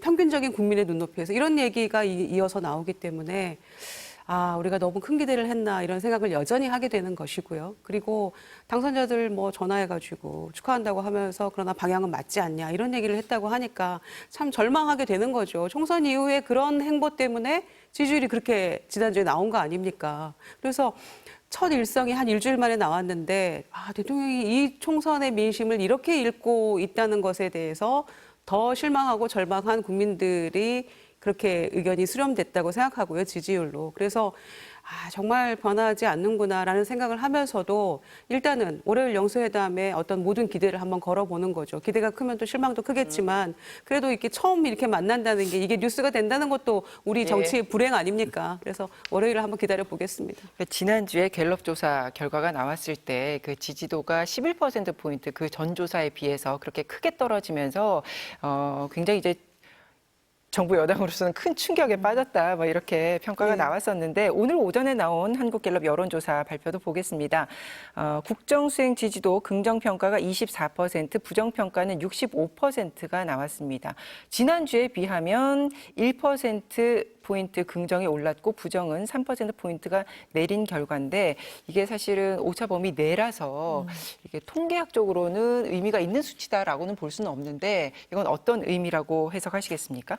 평균적인 국민의 눈높이에서 이런 얘기가 이어서 나오기 때문에 우리가 너무 큰 기대를 했나 이런 생각을 여전히 하게 되는 것이고요. 그리고 당선자들 뭐 전화해가지고 축하한다고 하면서 그러나 방향은 맞지 않냐 이런 얘기를 했다고 하니까 참 절망하게 되는 거죠. 총선 이후에 그런 행보 때문에 지지율이 그렇게 지난주에 나온 거 아닙니까? 그래서 첫 일성이 한 일주일 만에 나왔는데 대통령이 이 총선의 민심을 이렇게 읽고 있다는 것에 대해서 더 실망하고 절망한 국민들이 그렇게 의견이 수렴됐다고 생각하고요, 지지율로. 그래서 정말 변하지 않는구나라는 생각을 하면서도 일단은 월요일 영수회담에 어떤 모든 기대를 한번 걸어보는 거죠. 기대가 크면 또 실망도 크겠지만 그래도 이렇게 처음 이렇게 만난다는 게 이게 뉴스가 된다는 것도 우리 정치의 불행 아닙니까? 그래서 월요일을 한번 기다려 보겠습니다. 지난주에 갤럽 조사 결과가 나왔을 때 그 지지도가 11%포인트 그 전 조사에 비해서 그렇게 크게 떨어지면서 굉장히 이제 정부 여당으로서는 큰 충격에 빠졌다, 뭐 이렇게 평가가 나왔었는데 오늘 오전에 나온 한국갤럽 여론조사 발표도 보겠습니다. 국정수행 지지도 긍정평가가 24%, 부정평가는 65%가 나왔습니다. 지난주에 비하면 1% 3%포인트 긍정이 올랐고 부정은 3%포인트가 내린 결과인데 이게 사실은 오차 범위 내라서 이게 통계학적으로는 의미가 있는 수치다라고는 볼 수는 없는데 이건 어떤 의미라고 해석하시겠습니까?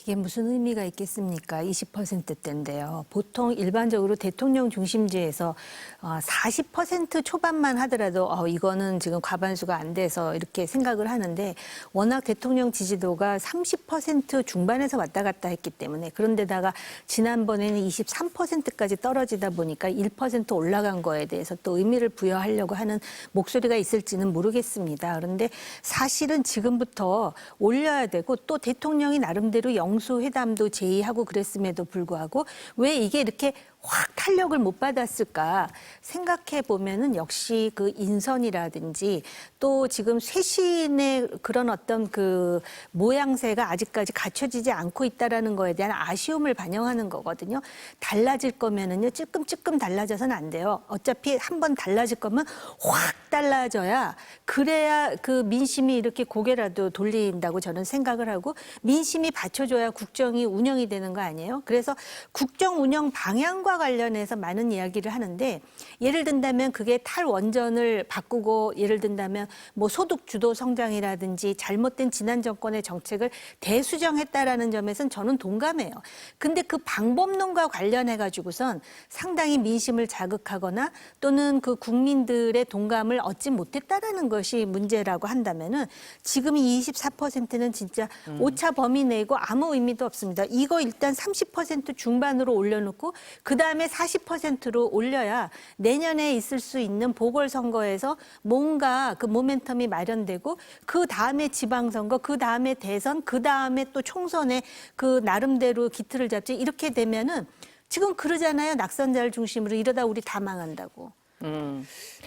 이게 무슨 의미가 있겠습니까? 20%대인데요. 보통 일반적으로 대통령 중심제에서 40% 초반만 하더라도 이거는 지금 과반수가 안 돼서 이렇게 생각을 하는데 워낙 대통령 지지도가 30% 중반에서 왔다 갔다 했기 때문에 그런데다가 지난번에는 23%까지 떨어지다 보니까 1% 올라간 거에 대해서 또 의미를 부여하려고 하는 목소리가 있을지는 모르겠습니다. 그런데 사실은 지금부터 올려야 되고 또 대통령이 나름대로 영수회담도 제의하고 그랬음에도 불구하고 왜 이게 이렇게 확 탄력을 못 받았을까 생각해 보면은 역시 그 인선이라든지 또 지금 쇄신의 그런 어떤 그 모양새가 아직까지 갖춰지지 않고 있다라는 거에 대한 아쉬움을 반영하는 거거든요. 달라질 거면은요 찔끔찔끔 달라져서는 안 돼요. 어차피 한번 달라질 거면 확 달라져야 그래야 그 민심이 이렇게 고개라도 돌린다고 저는 생각을 하고 민심이 받쳐줘야 국정이 운영이 되는 거 아니에요? 그래서 국정 운영 방향과 관련해서 많은 이야기를 하는데 예를 든다면 그게 탈원전을 바꾸고 예를 든다면 뭐 소득 주도 성장이라든지 잘못된 지난 정권의 정책을 대수정했다라는 점에서는 저는 동감해요. 근데 그 방법론과 관련해 가지고선 상당히 민심을 자극하거나 또는 그 국민들의 동감을 얻지 못했다라는 것이 문제라고 한다면은 지금 이 24%는 진짜 오차 범위 내고 아무 의미도 없습니다. 이거 일단 30% 중반으로 올려놓고 그다음에 40%로 올려야 내년에 있을 수 있는 보궐선거에서 뭔가 그 모멘텀이 마련되고 그 다음에 지방선거, 그 다음에 대선, 그 다음에 또 총선에 그 나름대로 기틀을 잡지 이렇게 되면은 지금 그러잖아요. 낙선자를 중심으로 이러다 우리 다 망한다고.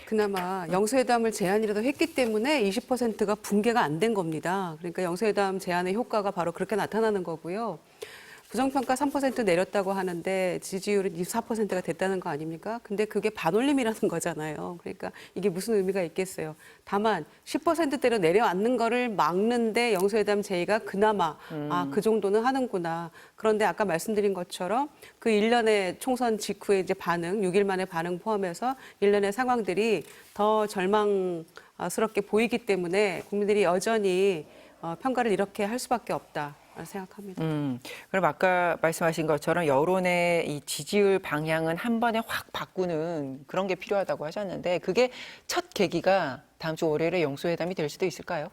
그나마 영수회담을 제안이라도 했기 때문에 20%가 붕괴가 안 된 겁니다. 그러니까 영수회담 제안의 효과가 바로 그렇게 나타나는 거고요. 부정평가 3% 내렸다고 하는데 지지율은 24%가 됐다는 거 아닙니까? 근데 그게 반올림이라는 거잖아요. 그러니까 이게 무슨 의미가 있겠어요. 다만 10%대로 내려앉는 거를 막는데 영수회담 제의가 그나마 그 정도는 하는구나. 그런데 아까 말씀드린 것처럼 그 1년의 총선 직후에 이제 반응, 6일 만에 반응 포함해서 1년의 상황들이 더 절망스럽게 보이기 때문에 국민들이 여전히 평가를 이렇게 할 수밖에 없다. 생각합니다. 그럼 아까 말씀하신 것처럼 여론의 이 지지율 방향은 한 번에 확 바꾸는 그런 게 필요하다고 하셨는데 그게 첫 계기가 다음 주 월요일에 영수회담이 될 수도 있을까요?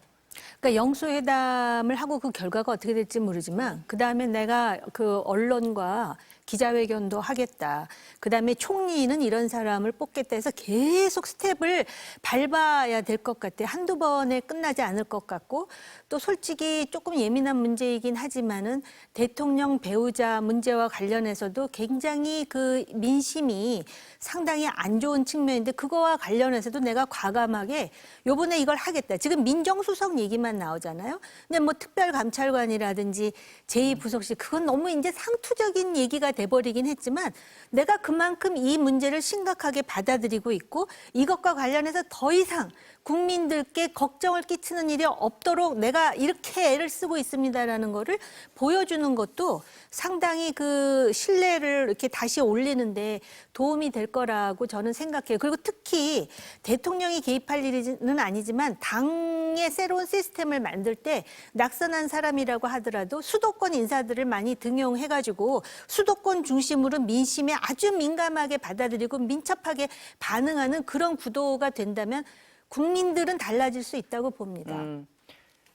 그러니까 영수회담을 하고 그 결과가 어떻게 될지 모르지만 그다음에 내가 그 언론과 기자회견도 하겠다. 그다음에 총리는 이런 사람을 뽑겠다 해서 계속 스텝을 밟아야 될 것 같아요. 한두 번에 끝나지 않을 것 같고 또 솔직히 조금 예민한 문제이긴 하지만은 대통령 배우자 문제와 관련해서도 굉장히 그 민심이 상당히 안 좋은 측면인데 그거와 관련해서도 내가 과감하게 요번에 이걸 하겠다. 지금 민정수석 얘기만 나오잖아요. 근데 뭐 특별감찰관이라든지 제2부속실 그건 너무 이제 상투적인 얘기가 돼버리긴 했지만 내가 그만큼 이 문제를 심각하게 받아들이고 있고 이것과 관련해서 더 이상 국민들께 걱정을 끼치는 일이 없도록 내가 이렇게 애를 쓰고 있습니다라는 거를 보여주는 것도 상당히 그 신뢰를 이렇게 다시 올리는데 도움이 될 거라고 저는 생각해요. 그리고 특히 대통령이 개입할 일은 아니지만 당의 새로운 시스템을 만들 때 낙선한 사람이라고 하더라도 수도권 인사들을 많이 등용해가지고 수도권 중심으로 민심에 아주 민감하게 받아들이고 민첩하게 반응하는 그런 구도가 된다면 국민들은 달라질 수 있다고 봅니다.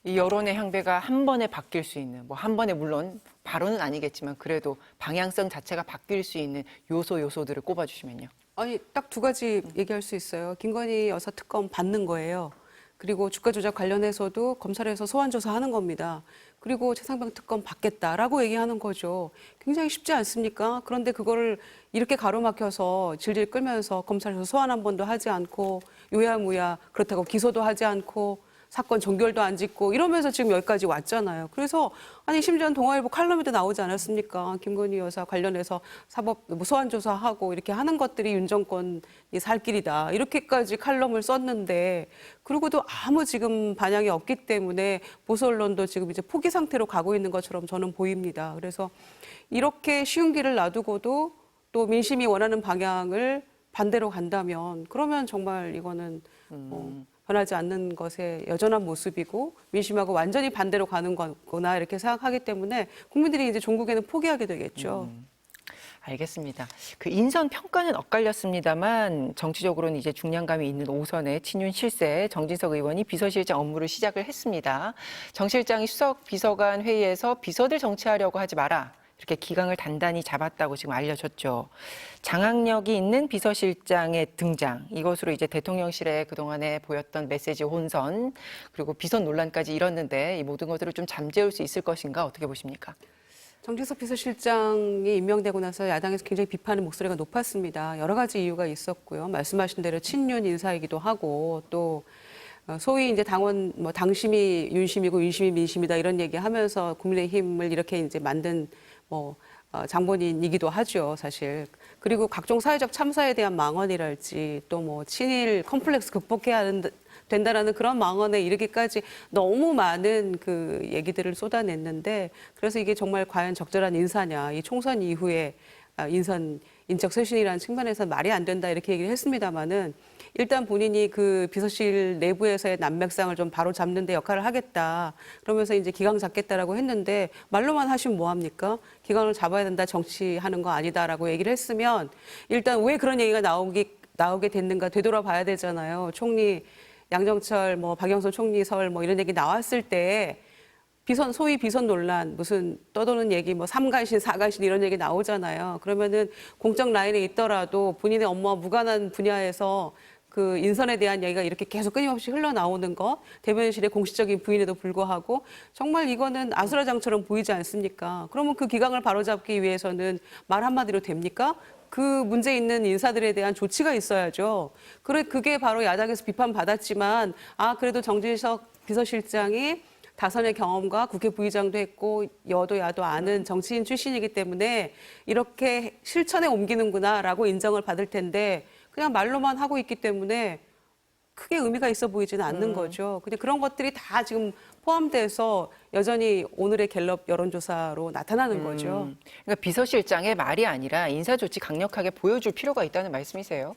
이 여론의 향배가 한 번에 바뀔 수 있는, 뭐 한 번에 물론 바로는 아니겠지만 그래도 방향성 자체가 바뀔 수 있는 요소들을 꼽아주시면요. 아니 딱 두 가지 얘기할 수 있어요. 김건희 여사 특검 받는 거예요. 그리고 주가 조작 관련해서도 검찰에서 소환 조사하는 겁니다. 그리고 최상병 특검 받겠다라고 얘기하는 거죠. 굉장히 쉽지 않습니까? 그런데 그거를 이렇게 가로막혀서 질질 끌면서 검찰에서 소환 한 번도 하지 않고 요야무야 그렇다고 기소도 하지 않고 사건 종결도 안 짓고 이러면서 지금 여기까지 왔잖아요. 그래서 아니 심지어 동아일보 칼럼에도 나오지 않았습니까? 김건희 여사 관련해서 사법 소환 조사하고 이렇게 하는 것들이 윤 정권이 살 길이다. 이렇게까지 칼럼을 썼는데 그리고도 아무 지금 반향이 없기 때문에 보수 언론도 지금 이제 포기 상태로 가고 있는 것처럼 저는 보입니다. 그래서 이렇게 쉬운 길을 놔두고도 또 민심이 원하는 방향을 반대로 간다면 그러면 정말 이거는 변하지 않는 것의 여전한 모습이고 민심하고 완전히 반대로 가는 거구나 이렇게 생각하기 때문에 국민들이 이제 종국에는 포기하게 되겠죠. 알겠습니다. 그 인선 평가는 엇갈렸습니다만 정치적으로는 이제 중량감이 있는 5선의 친윤 실세 정진석 의원이 비서실장 업무를 시작을 했습니다. 정 실장이 수석 비서관 회의에서 비서들 정치하려고 하지 마라. 이렇게 기강을 단단히 잡았다고 지금 알려졌죠. 장악력이 있는 비서실장의 등장, 이것으로 이제 대통령실에 그동안에 보였던 메시지 혼선, 그리고 비선 논란까지 이뤘는데 이 모든 것들을 좀 잠재울 수 있을 것인가 어떻게 보십니까? 정진석 비서실장이 임명되고 나서 야당에서 굉장히 비판의 목소리가 높았습니다. 여러 가지 이유가 있었고요. 말씀하신 대로 친윤 인사이기도 하고 또 소위 이제 당원 뭐 당심이 윤심이고 윤심이 민심이다 이런 얘기하면서 국민의힘을 이렇게 이제 만든 장본인이기도 하죠, 사실. 그리고 각종 사회적 참사에 대한 망언이랄지 또 뭐 친일 컴플렉스 극복해야 된다라는 그런 망언에 이르기까지 너무 많은 그 얘기들을 쏟아냈는데 그래서 이게 정말 과연 적절한 인사냐, 이 총선 이후에 인적 쇄신이라는 측면에서 말이 안 된다 이렇게 얘기를 했습니다마는 일단 본인이 그 비서실 내부에서의 난맥상을 좀 바로 잡는 데 역할을 하겠다. 그러면서 이제 기강 잡겠다라고 했는데 말로만 하시면 뭐 합니까? 기강을 잡아야 된다, 정치하는 거 아니다라고 얘기를 했으면 일단 왜 그런 얘기가 나오게 됐는가 되돌아봐야 되잖아요. 총리 양정철, 박영선 총리 설 이런 얘기 나왔을 때 소위 비선 논란, 무슨 떠도는 얘기, 삼간신, 사간신 이런 얘기 나오잖아요. 그러면은 공적 라인에 있더라도 본인의 업무와 무관한 분야에서 그 인선에 대한 얘기가 이렇게 계속 끊임없이 흘러나오는 것, 대변인실의 공식적인 부인에도 불구하고 정말 이거는 아수라장처럼 보이지 않습니까? 그러면 그 기강을 바로잡기 위해서는 말 한마디로 됩니까? 그 문제 있는 인사들에 대한 조치가 있어야죠. 그게 바로 야당에서 비판받았지만 그래도 정진석 비서실장이 다선의 경험과 국회 부의장도 했고 여도 야도 아는 정치인 출신이기 때문에 이렇게 실천에 옮기는구나라고 인정을 받을 텐데 그냥 말로만 하고 있기 때문에 크게 의미가 있어 보이지는 않는 거죠. 근데 그런 것들이 다 지금 포함돼서 여전히 오늘의 갤럽 여론조사로 나타나는 거죠. 그러니까 비서실장의 말이 아니라 인사조치 강력하게 보여줄 필요가 있다는 말씀이세요?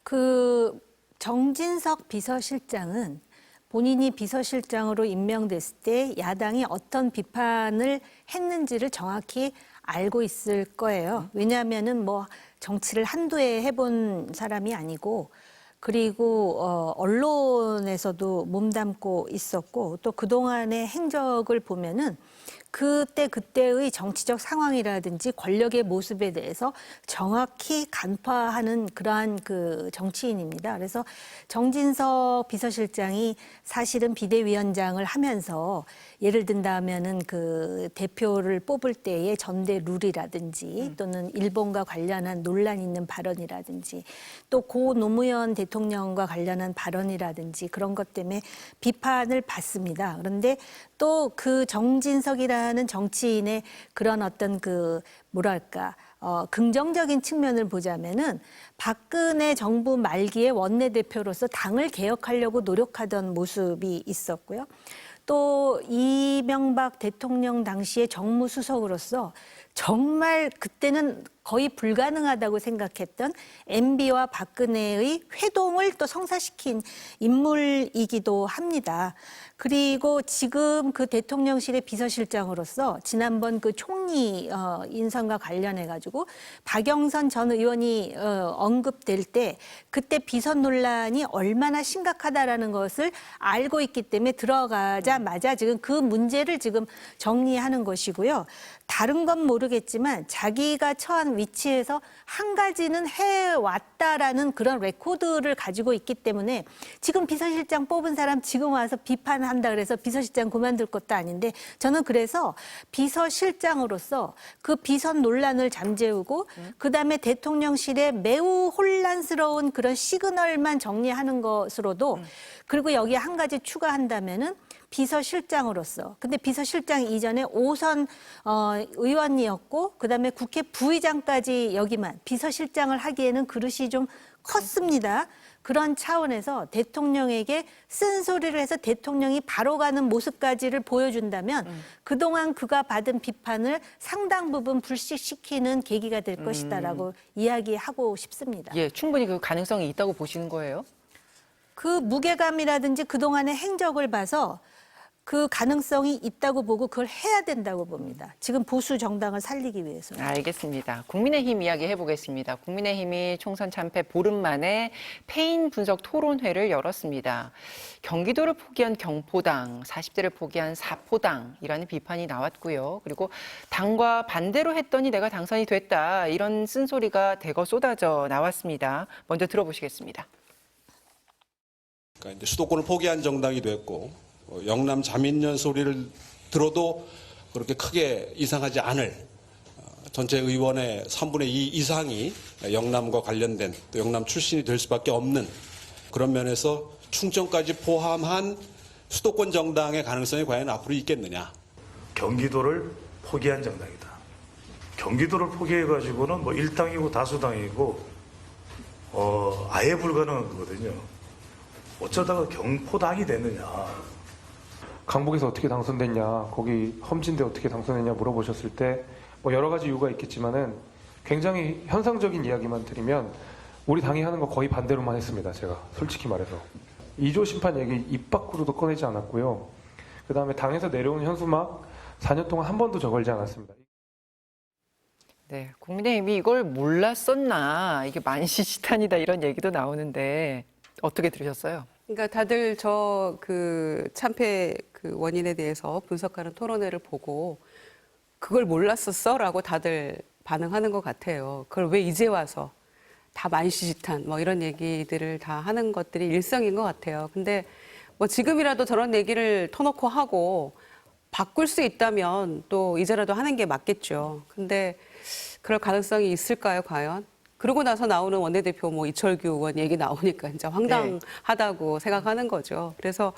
그 정진석 비서실장은 본인이 비서실장으로 임명됐을 때 야당이 어떤 비판을 했는지를 정확히 알고 있을 거예요. 왜냐하면은 정치를 한두 해 해본 사람이 아니고 그리고 언론에서도 몸담고 있었고 또 그동안의 행적을 보면은 그때의 정치적 상황이라든지 권력의 모습에 대해서 정확히 간파하는 그러한 그 정치인입니다. 그래서 정진석 비서실장이 사실은 비대위원장을 하면서 예를 든다면은 그 대표를 뽑을 때의 전대 룰이라든지 또는 일본과 관련한 논란 있는 발언이라든지 또 고 노무현 대통령과 관련한 발언이라든지 그런 것 때문에 비판을 받습니다. 그런데 또 그 정진석이라는 정치인의 그런 어떤 긍정적인 측면을 보자면은 박근혜 정부 말기에 원내대표로서 당을 개혁하려고 노력하던 모습이 있었고요. 또 이명박 대통령 당시의 정무수석으로서 정말 그때는 거의 불가능하다고 생각했던 MB와 박근혜의 회동을 또 성사시킨 인물이기도 합니다. 그리고 지금 그 대통령실의 비서실장으로서 지난번 그 총리 인선과 관련해 가지고 박영선 전 의원이 언급될 때 그때 비선 논란이 얼마나 심각하다라는 것을 알고 있기 때문에 들어가자마자 지금 그 문제를 지금 정리하는 것이고요. 다른 건 모르겠지만 자기가 처한 특정한 위치에서 한 가지는 해왔다라는 그런 레코드를 가지고 있기 때문에 지금 비서실장 뽑은 사람 지금 와서 비판한다 그래서 비서실장 그만둘 것도 아닌데 저는 그래서 비서실장으로서 그 비선 논란을 잠재우고 그다음에 대통령실에 매우 혼란스러운 그런 시그널만 정리하는 것으로도 그리고 여기에 한 가지 추가한다면은 비서실장으로서 근데 비서실장 이전에 5선 의원이었고 그다음에 국회 부의장까지 여기만 비서실장을 하기에는 그릇이 좀 컸습니다. 그런 차원에서 대통령에게 쓴소리를 해서 대통령이 바로 가는 모습까지를 보여준다면 그동안 그가 받은 비판을 상당 부분 불식시키는 계기가 될 것이다라고 이야기하고 싶습니다. 예, 충분히 그 가능성이 있다고 보시는 거예요? 그 무게감이라든지 그동안의 행적을 봐서 그 가능성이 있다고 보고 그걸 해야 된다고 봅니다. 지금 보수 정당을 살리기 위해서. 알겠습니다. 국민의힘 이야기 해보겠습니다. 국민의힘이 총선 참패 보름 만에 패인 분석 토론회를 열었습니다. 경기도를 포기한 경포당, 40대를 포기한 사포당이라는 비판이 나왔고요. 그리고 당과 반대로 했더니 내가 당선이 됐다. 이런 쓴소리가 대거 쏟아져 나왔습니다. 먼저 들어보시겠습니다. 그러니까 이제 수도권을 포기한 정당이 됐고 영남 자민련 소리를 들어도 그렇게 크게 이상하지 않을 전체 의원의 3분의 2 이상이 영남과 관련된 또 영남 출신이 될 수밖에 없는 그런 면에서 충청까지 포함한 수도권 정당의 가능성이 과연 앞으로 있겠느냐. 경기도를 포기한 정당이다. 경기도를 포기해가지고는 뭐 일당이고 다수당이고 아예 불가능한 거거든요. 어쩌다가 경포당이 됐느냐. 강북에서 어떻게 당선됐냐, 거기 험진대 어떻게 당선됐냐 물어보셨을 때 뭐 여러 가지 이유가 있겠지만은 굉장히 현상적인 이야기만 드리면 우리 당이 하는 거 거의 반대로만 했습니다. 제가 솔직히 말해서 2조 심판 얘기 입 밖으로도 꺼내지 않았고요. 그 다음에 당에서 내려온 현수막 4년 동안 한 번도 저걸지 않았습니다. 네, 국민의힘이 이걸 몰랐었나, 이게 만시지탄이다 이런 얘기도 나오는데 어떻게 들으셨어요? 그러니까 다들 저 그 참패 그 원인에 대해서 분석하는 토론회를 보고 그걸 몰랐었어라고 다들 반응하는 것 같아요. 그걸 왜 이제 와서 다 만시지탄 뭐 이런 얘기들을 다 하는 것들이 일상인 것 같아요. 근데 뭐 지금이라도 저런 얘기를 터놓고 하고 바꿀 수 있다면 또 이제라도 하는 게 맞겠죠. 근데 그럴 가능성이 있을까요, 과연? 그러고 나서 나오는 원내대표 뭐 이철규 의원 얘기 나오니까 진짜 황당하다고 생각하는 거죠. 그래서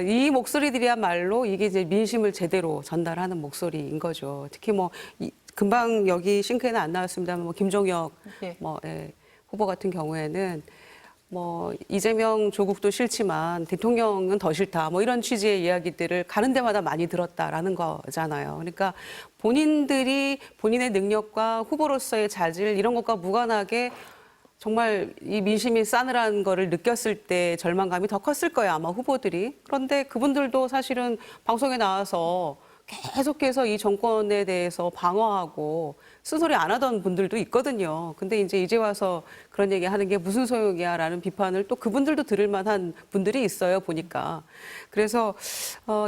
이 목소리들이야말로 이게 이제 민심을 제대로 전달하는 목소리인 거죠. 특히 뭐 금방 여기 싱크에는 안 나왔습니다만 뭐 김종혁 후보 같은 경우에는 뭐 이재명 조국도 싫지만 대통령은 더 싫다 뭐 이런 취지의 이야기들을 가는 데마다 많이 들었다라는 거잖아요. 그러니까 본인들이 본인의 능력과 후보로서의 자질 이런 것과 무관하게 정말 이 민심이 싸늘한 거를 느꼈을 때 절망감이 더 컸을 거예요, 아마 후보들이. 그런데 그분들도 사실은 방송에 나와서 계속해서 이 정권에 대해서 방어하고 쓴소리 안 하던 분들도 있거든요. 근데 이제 와서 그런 얘기 하는 게 무슨 소용이야라는 비판을 또 그분들도 들을 만한 분들이 있어요, 보니까. 그래서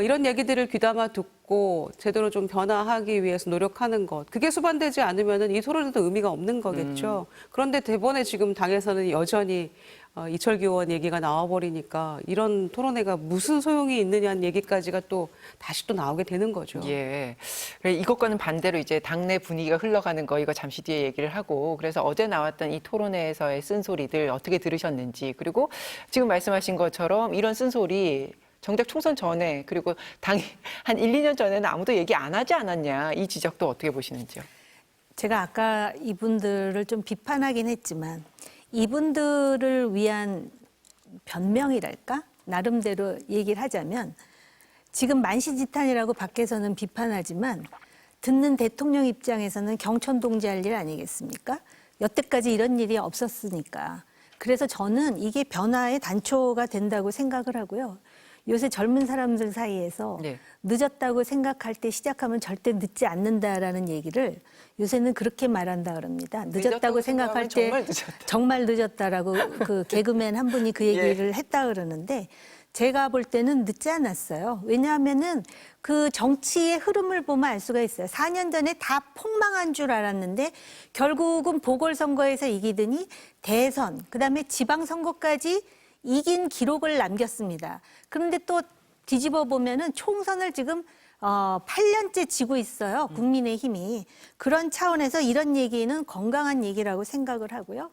이런 얘기들을 귀담아 듣고 제대로 좀 변화하기 위해서 노력하는 것. 그게 수반되지 않으면은 이 토론에도 의미가 없는 거겠죠. 그런데 대번에 지금 당에서는 여전히 이철규 의원 얘기가 나와버리니까 이런 토론회가 무슨 소용이 있느냐는 얘기까지가 또 다시 또 나오게 되는 거죠. 예. 이것과는 반대로 이제 당내 분위기가 흘러가는 거 이거 잠시 뒤에 얘기를 하고 그래서 어제 나왔던 이 토론회에서의 쓴소리들 어떻게 들으셨는지 그리고 지금 말씀하신 것처럼 이런 쓴소리 정작 총선 전에 그리고 당이 한 1, 2년 전에는 아무도 얘기 안 하지 않았냐 이 지적도 어떻게 보시는지요? 제가 아까 이분들을 좀 비판하긴 했지만 이분들을 위한 변명이랄까? 나름대로 얘기를 하자면 지금 만시지탄이라고 밖에서는 비판하지만 듣는 대통령 입장에서는 경천동지할 일 아니겠습니까? 여태까지 이런 일이 없었으니까. 그래서 저는 이게 변화의 단초가 된다고 생각을 하고요. 요새 젊은 사람들 사이에서 늦었다고 생각할 때 시작하면 절대 늦지 않는다라는 얘기를 요새는 그렇게 말한다 그럽니다. 늦었다고 생각할 때 정말 늦었다라고 그 개그맨 한 분이 그 얘기를 했다 그러는데 제가 볼 때는 늦지 않았어요. 왜냐하면은 그 정치의 흐름을 보면 알 수가 있어요. 4년 전에 다 폭망한 줄 알았는데 결국은 보궐선거에서 이기더니 대선, 그다음에 지방선거까지 이긴 기록을 남겼습니다. 그런데 또 뒤집어 보면은 총선을 지금 8년째 지고 있어요. 국민의힘이. 그런 차원에서 이런 얘기는 건강한 얘기라고 생각을 하고요.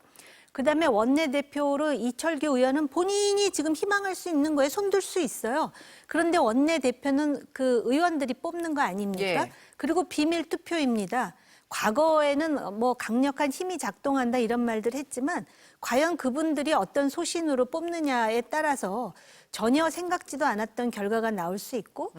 그다음에 원내대표로 이철규 의원은 본인이 지금 희망할 수 있는 거에 손들 수 있어요. 그런데 원내대표는 그 의원들이 뽑는 거 아닙니까? 예. 그리고 비밀 투표입니다. 과거에는 뭐 강력한 힘이 작동한다 이런 말들 했지만 과연 그분들이 어떤 소신으로 뽑느냐에 따라서 전혀 생각지도 않았던 결과가 나올 수 있고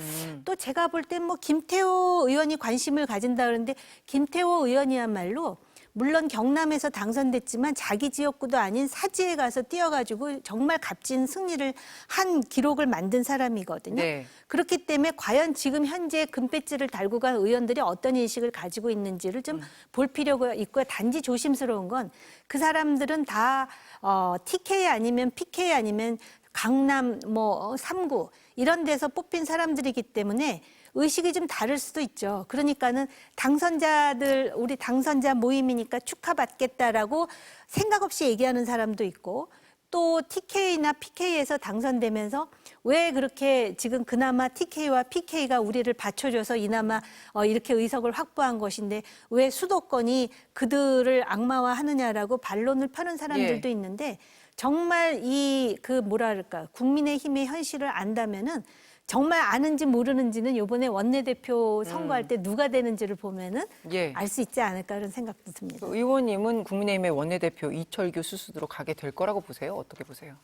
또 제가 볼 땐 뭐 김태호 의원이 관심을 가진다 그러는데 김태호 의원이야말로 물론 경남에서 당선됐지만 자기 지역구도 아닌 사지에 가서 뛰어가지고 정말 값진 승리를 한 기록을 만든 사람이거든요. 네. 그렇기 때문에 과연 지금 현재 금배지를 달고 간 의원들이 어떤 인식을 가지고 있는지를 좀 볼 필요가 있고요. 단지 조심스러운 건 그 사람들은 다 TK 아니면 PK 아니면 강남 뭐 3구 이런 데서 뽑힌 사람들이기 때문에 의식이 좀 다를 수도 있죠. 그러니까는 당선자들, 우리 당선자 모임이니까 축하받겠다라고 생각 없이 얘기하는 사람도 있고 또 TK나 PK에서 당선되면서 왜 그렇게 지금 그나마 TK와 PK가 우리를 받쳐줘서 이나마 이렇게 의석을 확보한 것인데 왜 수도권이 그들을 악마화하느냐라고 반론을 펴는 사람들도 예. 있는데 정말 뭐랄까 국민의힘의 현실을 안다면은 정말 아는지 모르는지는 이번에 원내대표 선거할 때 누가 되는지를 보면은 예. 알 수 있지 않을까 그런 생각도 듭니다. 의원님은 국민의힘의 원내대표 이철규 수수로 가게 될 거라고 보세요? 어떻게 보세요?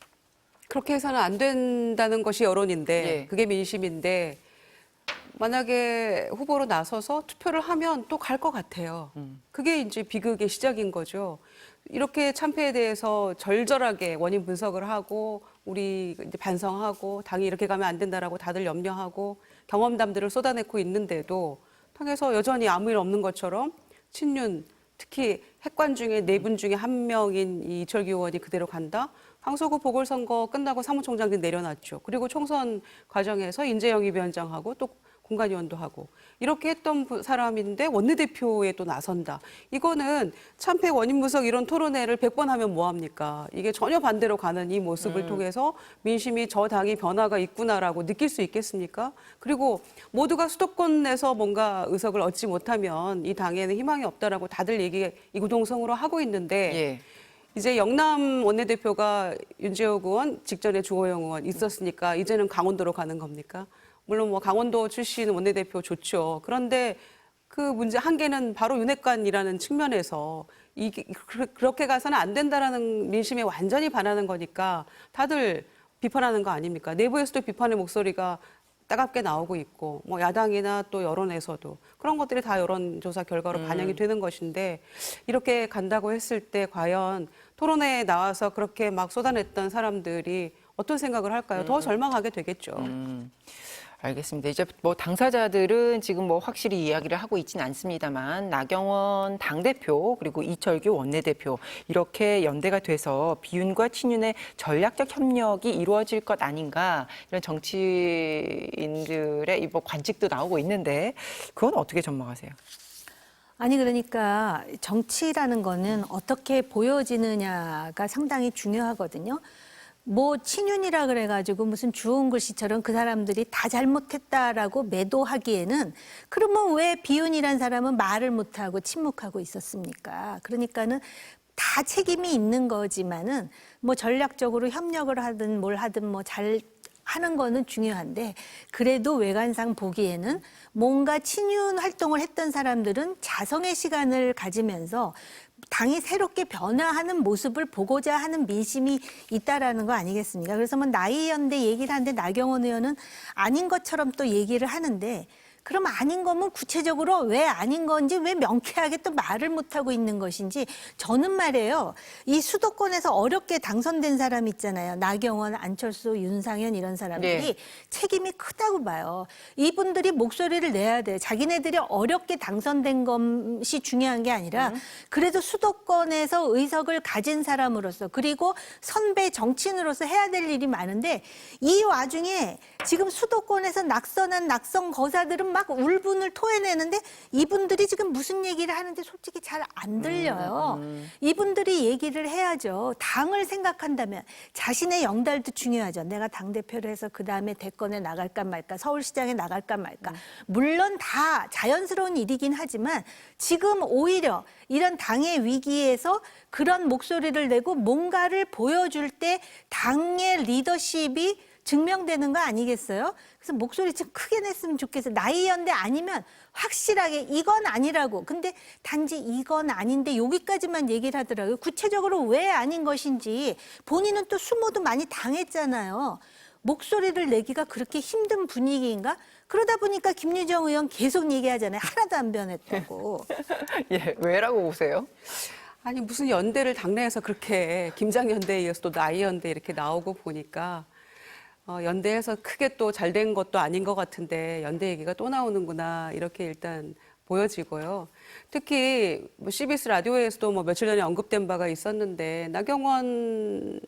그렇게 해서는 안 된다는 것이 여론인데 예. 그게 민심인데 만약에 후보로 나서서 투표를 하면 또 갈 것 같아요. 그게 이제 비극의 시작인 거죠. 이렇게 참패에 대해서 절절하게 원인 분석을 하고 우리 이제 반성하고 당이 이렇게 가면 안 된다라고 다들 염려하고 경험담들을 쏟아내고 있는데도 당에서 여전히 아무 일 없는 것처럼 친윤 특히 핵관 중에 4분 중에 1명인 이 이철규 의원이 그대로 간다? 황소구 보궐선거 끝나고 사무총장들 내려놨죠. 그리고 총선 과정에서 인재영입위원장하고 또 공간위원도 하고 이렇게 했던 사람인데 원내대표에 또 나선다. 이거는 참패 원인 분석 이런 토론회를 100번 하면 뭐합니까? 이게 전혀 반대로 가는 이 모습을 통해서 민심이 저 당이 변화가 있구나라고 느낄 수 있겠습니까? 그리고 모두가 수도권에서 뭔가 의석을 얻지 못하면 이 당에는 희망이 없다라고 다들 얘기 이구동성으로 하고 있는데 예. 이제 영남 원내대표가 윤재욱 의원, 직전에 주호영 의원 있었으니까 이제는 강원도로 가는 겁니까? 물론 뭐 강원도 출신 원내대표 좋죠. 그런데 그 문제 한계는 바로 윤핵관이라는 측면에서 그렇게 가서는 안 된다라는 민심에 완전히 반하는 거니까 다들 비판하는 거 아닙니까? 내부에서도 비판의 목소리가 따갑게 나오고 있고 뭐 야당이나 또 여론에서도 그런 것들이 다 여론조사 결과로 반영이 되는 것인데 이렇게 간다고 했을 때 과연 토론회에 나와서 그렇게 막 쏟아냈던 사람들이 어떤 생각을 할까요? 더 절망하게 되겠죠. 알겠습니다. 이제 뭐 당사자들은 지금 뭐 확실히 이야기를 하고 있지는 않습니다만 나경원 당대표 그리고 이철규 원내대표 이렇게 연대가 돼서 비윤과 친윤의 전략적 협력이 이루어질 것 아닌가 이런 정치인들의 뭐 관측도 나오고 있는데 그건 어떻게 전망하세요? 아니 그러니까 정치라는 거는 어떻게 보여지느냐가 상당히 중요하거든요. 뭐 친윤이라 그래가지고 무슨 주홍 글씨처럼 그 사람들이 다 잘못했다라고 매도하기에는 그러면 왜 비윤이란 사람은 말을 못하고 침묵하고 있었습니까? 그러니까는 다 책임이 있는 거지만은 뭐 전략적으로 협력을 하든 뭘 하든 뭐 잘 하는 거는 중요한데 그래도 외관상 보기에는 뭔가 친윤 활동을 했던 사람들은 자성의 시간을 가지면서 당이 새롭게 변화하는 모습을 보고자 하는 민심이 있다라는 거 아니겠습니까? 그래서 뭐 나이연대 얘기를 하는데 나경원 의원은 아닌 것처럼 또 얘기를 하는데 그럼 아닌 거면 구체적으로 왜 아닌 건지 왜 명쾌하게 또 말을 못하고 있는 것인지 저는 말이에요. 이 수도권에서 어렵게 당선된 사람 있잖아요. 나경원, 안철수, 윤상현 이런 사람들이 네. 책임이 크다고 봐요. 이분들이 목소리를 내야 돼. 자기네들이 어렵게 당선된 것이 중요한 게 아니라 그래도 수도권에서 의석을 가진 사람으로서 그리고 선배 정치인으로서 해야 될 일이 많은데 이 와중에 지금 수도권에서 낙선한 낙선 거사들은 막 울분을 토해내는데 이분들이 지금 무슨 얘기를 하는데 솔직히 잘 안 들려요. 이분들이 얘기를 해야죠. 당을 생각한다면 자신의 영달도 중요하죠. 내가 당대표를 해서 그다음에 대권에 나갈까 말까, 서울시장에 나갈까 말까. 물론 다 자연스러운 일이긴 하지만 지금 오히려 이런 당의 위기에서 그런 목소리를 내고 뭔가를 보여줄 때 당의 리더십이 증명되는 거 아니겠어요? 그래서 목소리 좀 크게 냈으면 좋겠어요. 나이 연대 아니면 확실하게 이건 아니라고. 근데 단지 이건 아닌데 여기까지만 얘기를 하더라고요. 구체적으로 왜 아닌 것인지 본인은 또 수모도 많이 당했잖아요. 목소리를 내기가 그렇게 힘든 분위기인가? 그러다 보니까 김유정 의원 계속 얘기하잖아요. 하나도 안 변했다고. 예, 왜라고 보세요? 아니 무슨 연대를 당내에서 그렇게 김장연대에 이어서 또 나이연대 이렇게 나오고 보니까 연대에서 크게 또 잘 된 것도 아닌 것 같은데 연대 얘기가 또 나오는구나 이렇게 일단 보여지고요. 특히 뭐 CBS 라디오에서도 뭐 며칠 전에 언급된 바가 있었는데 나경원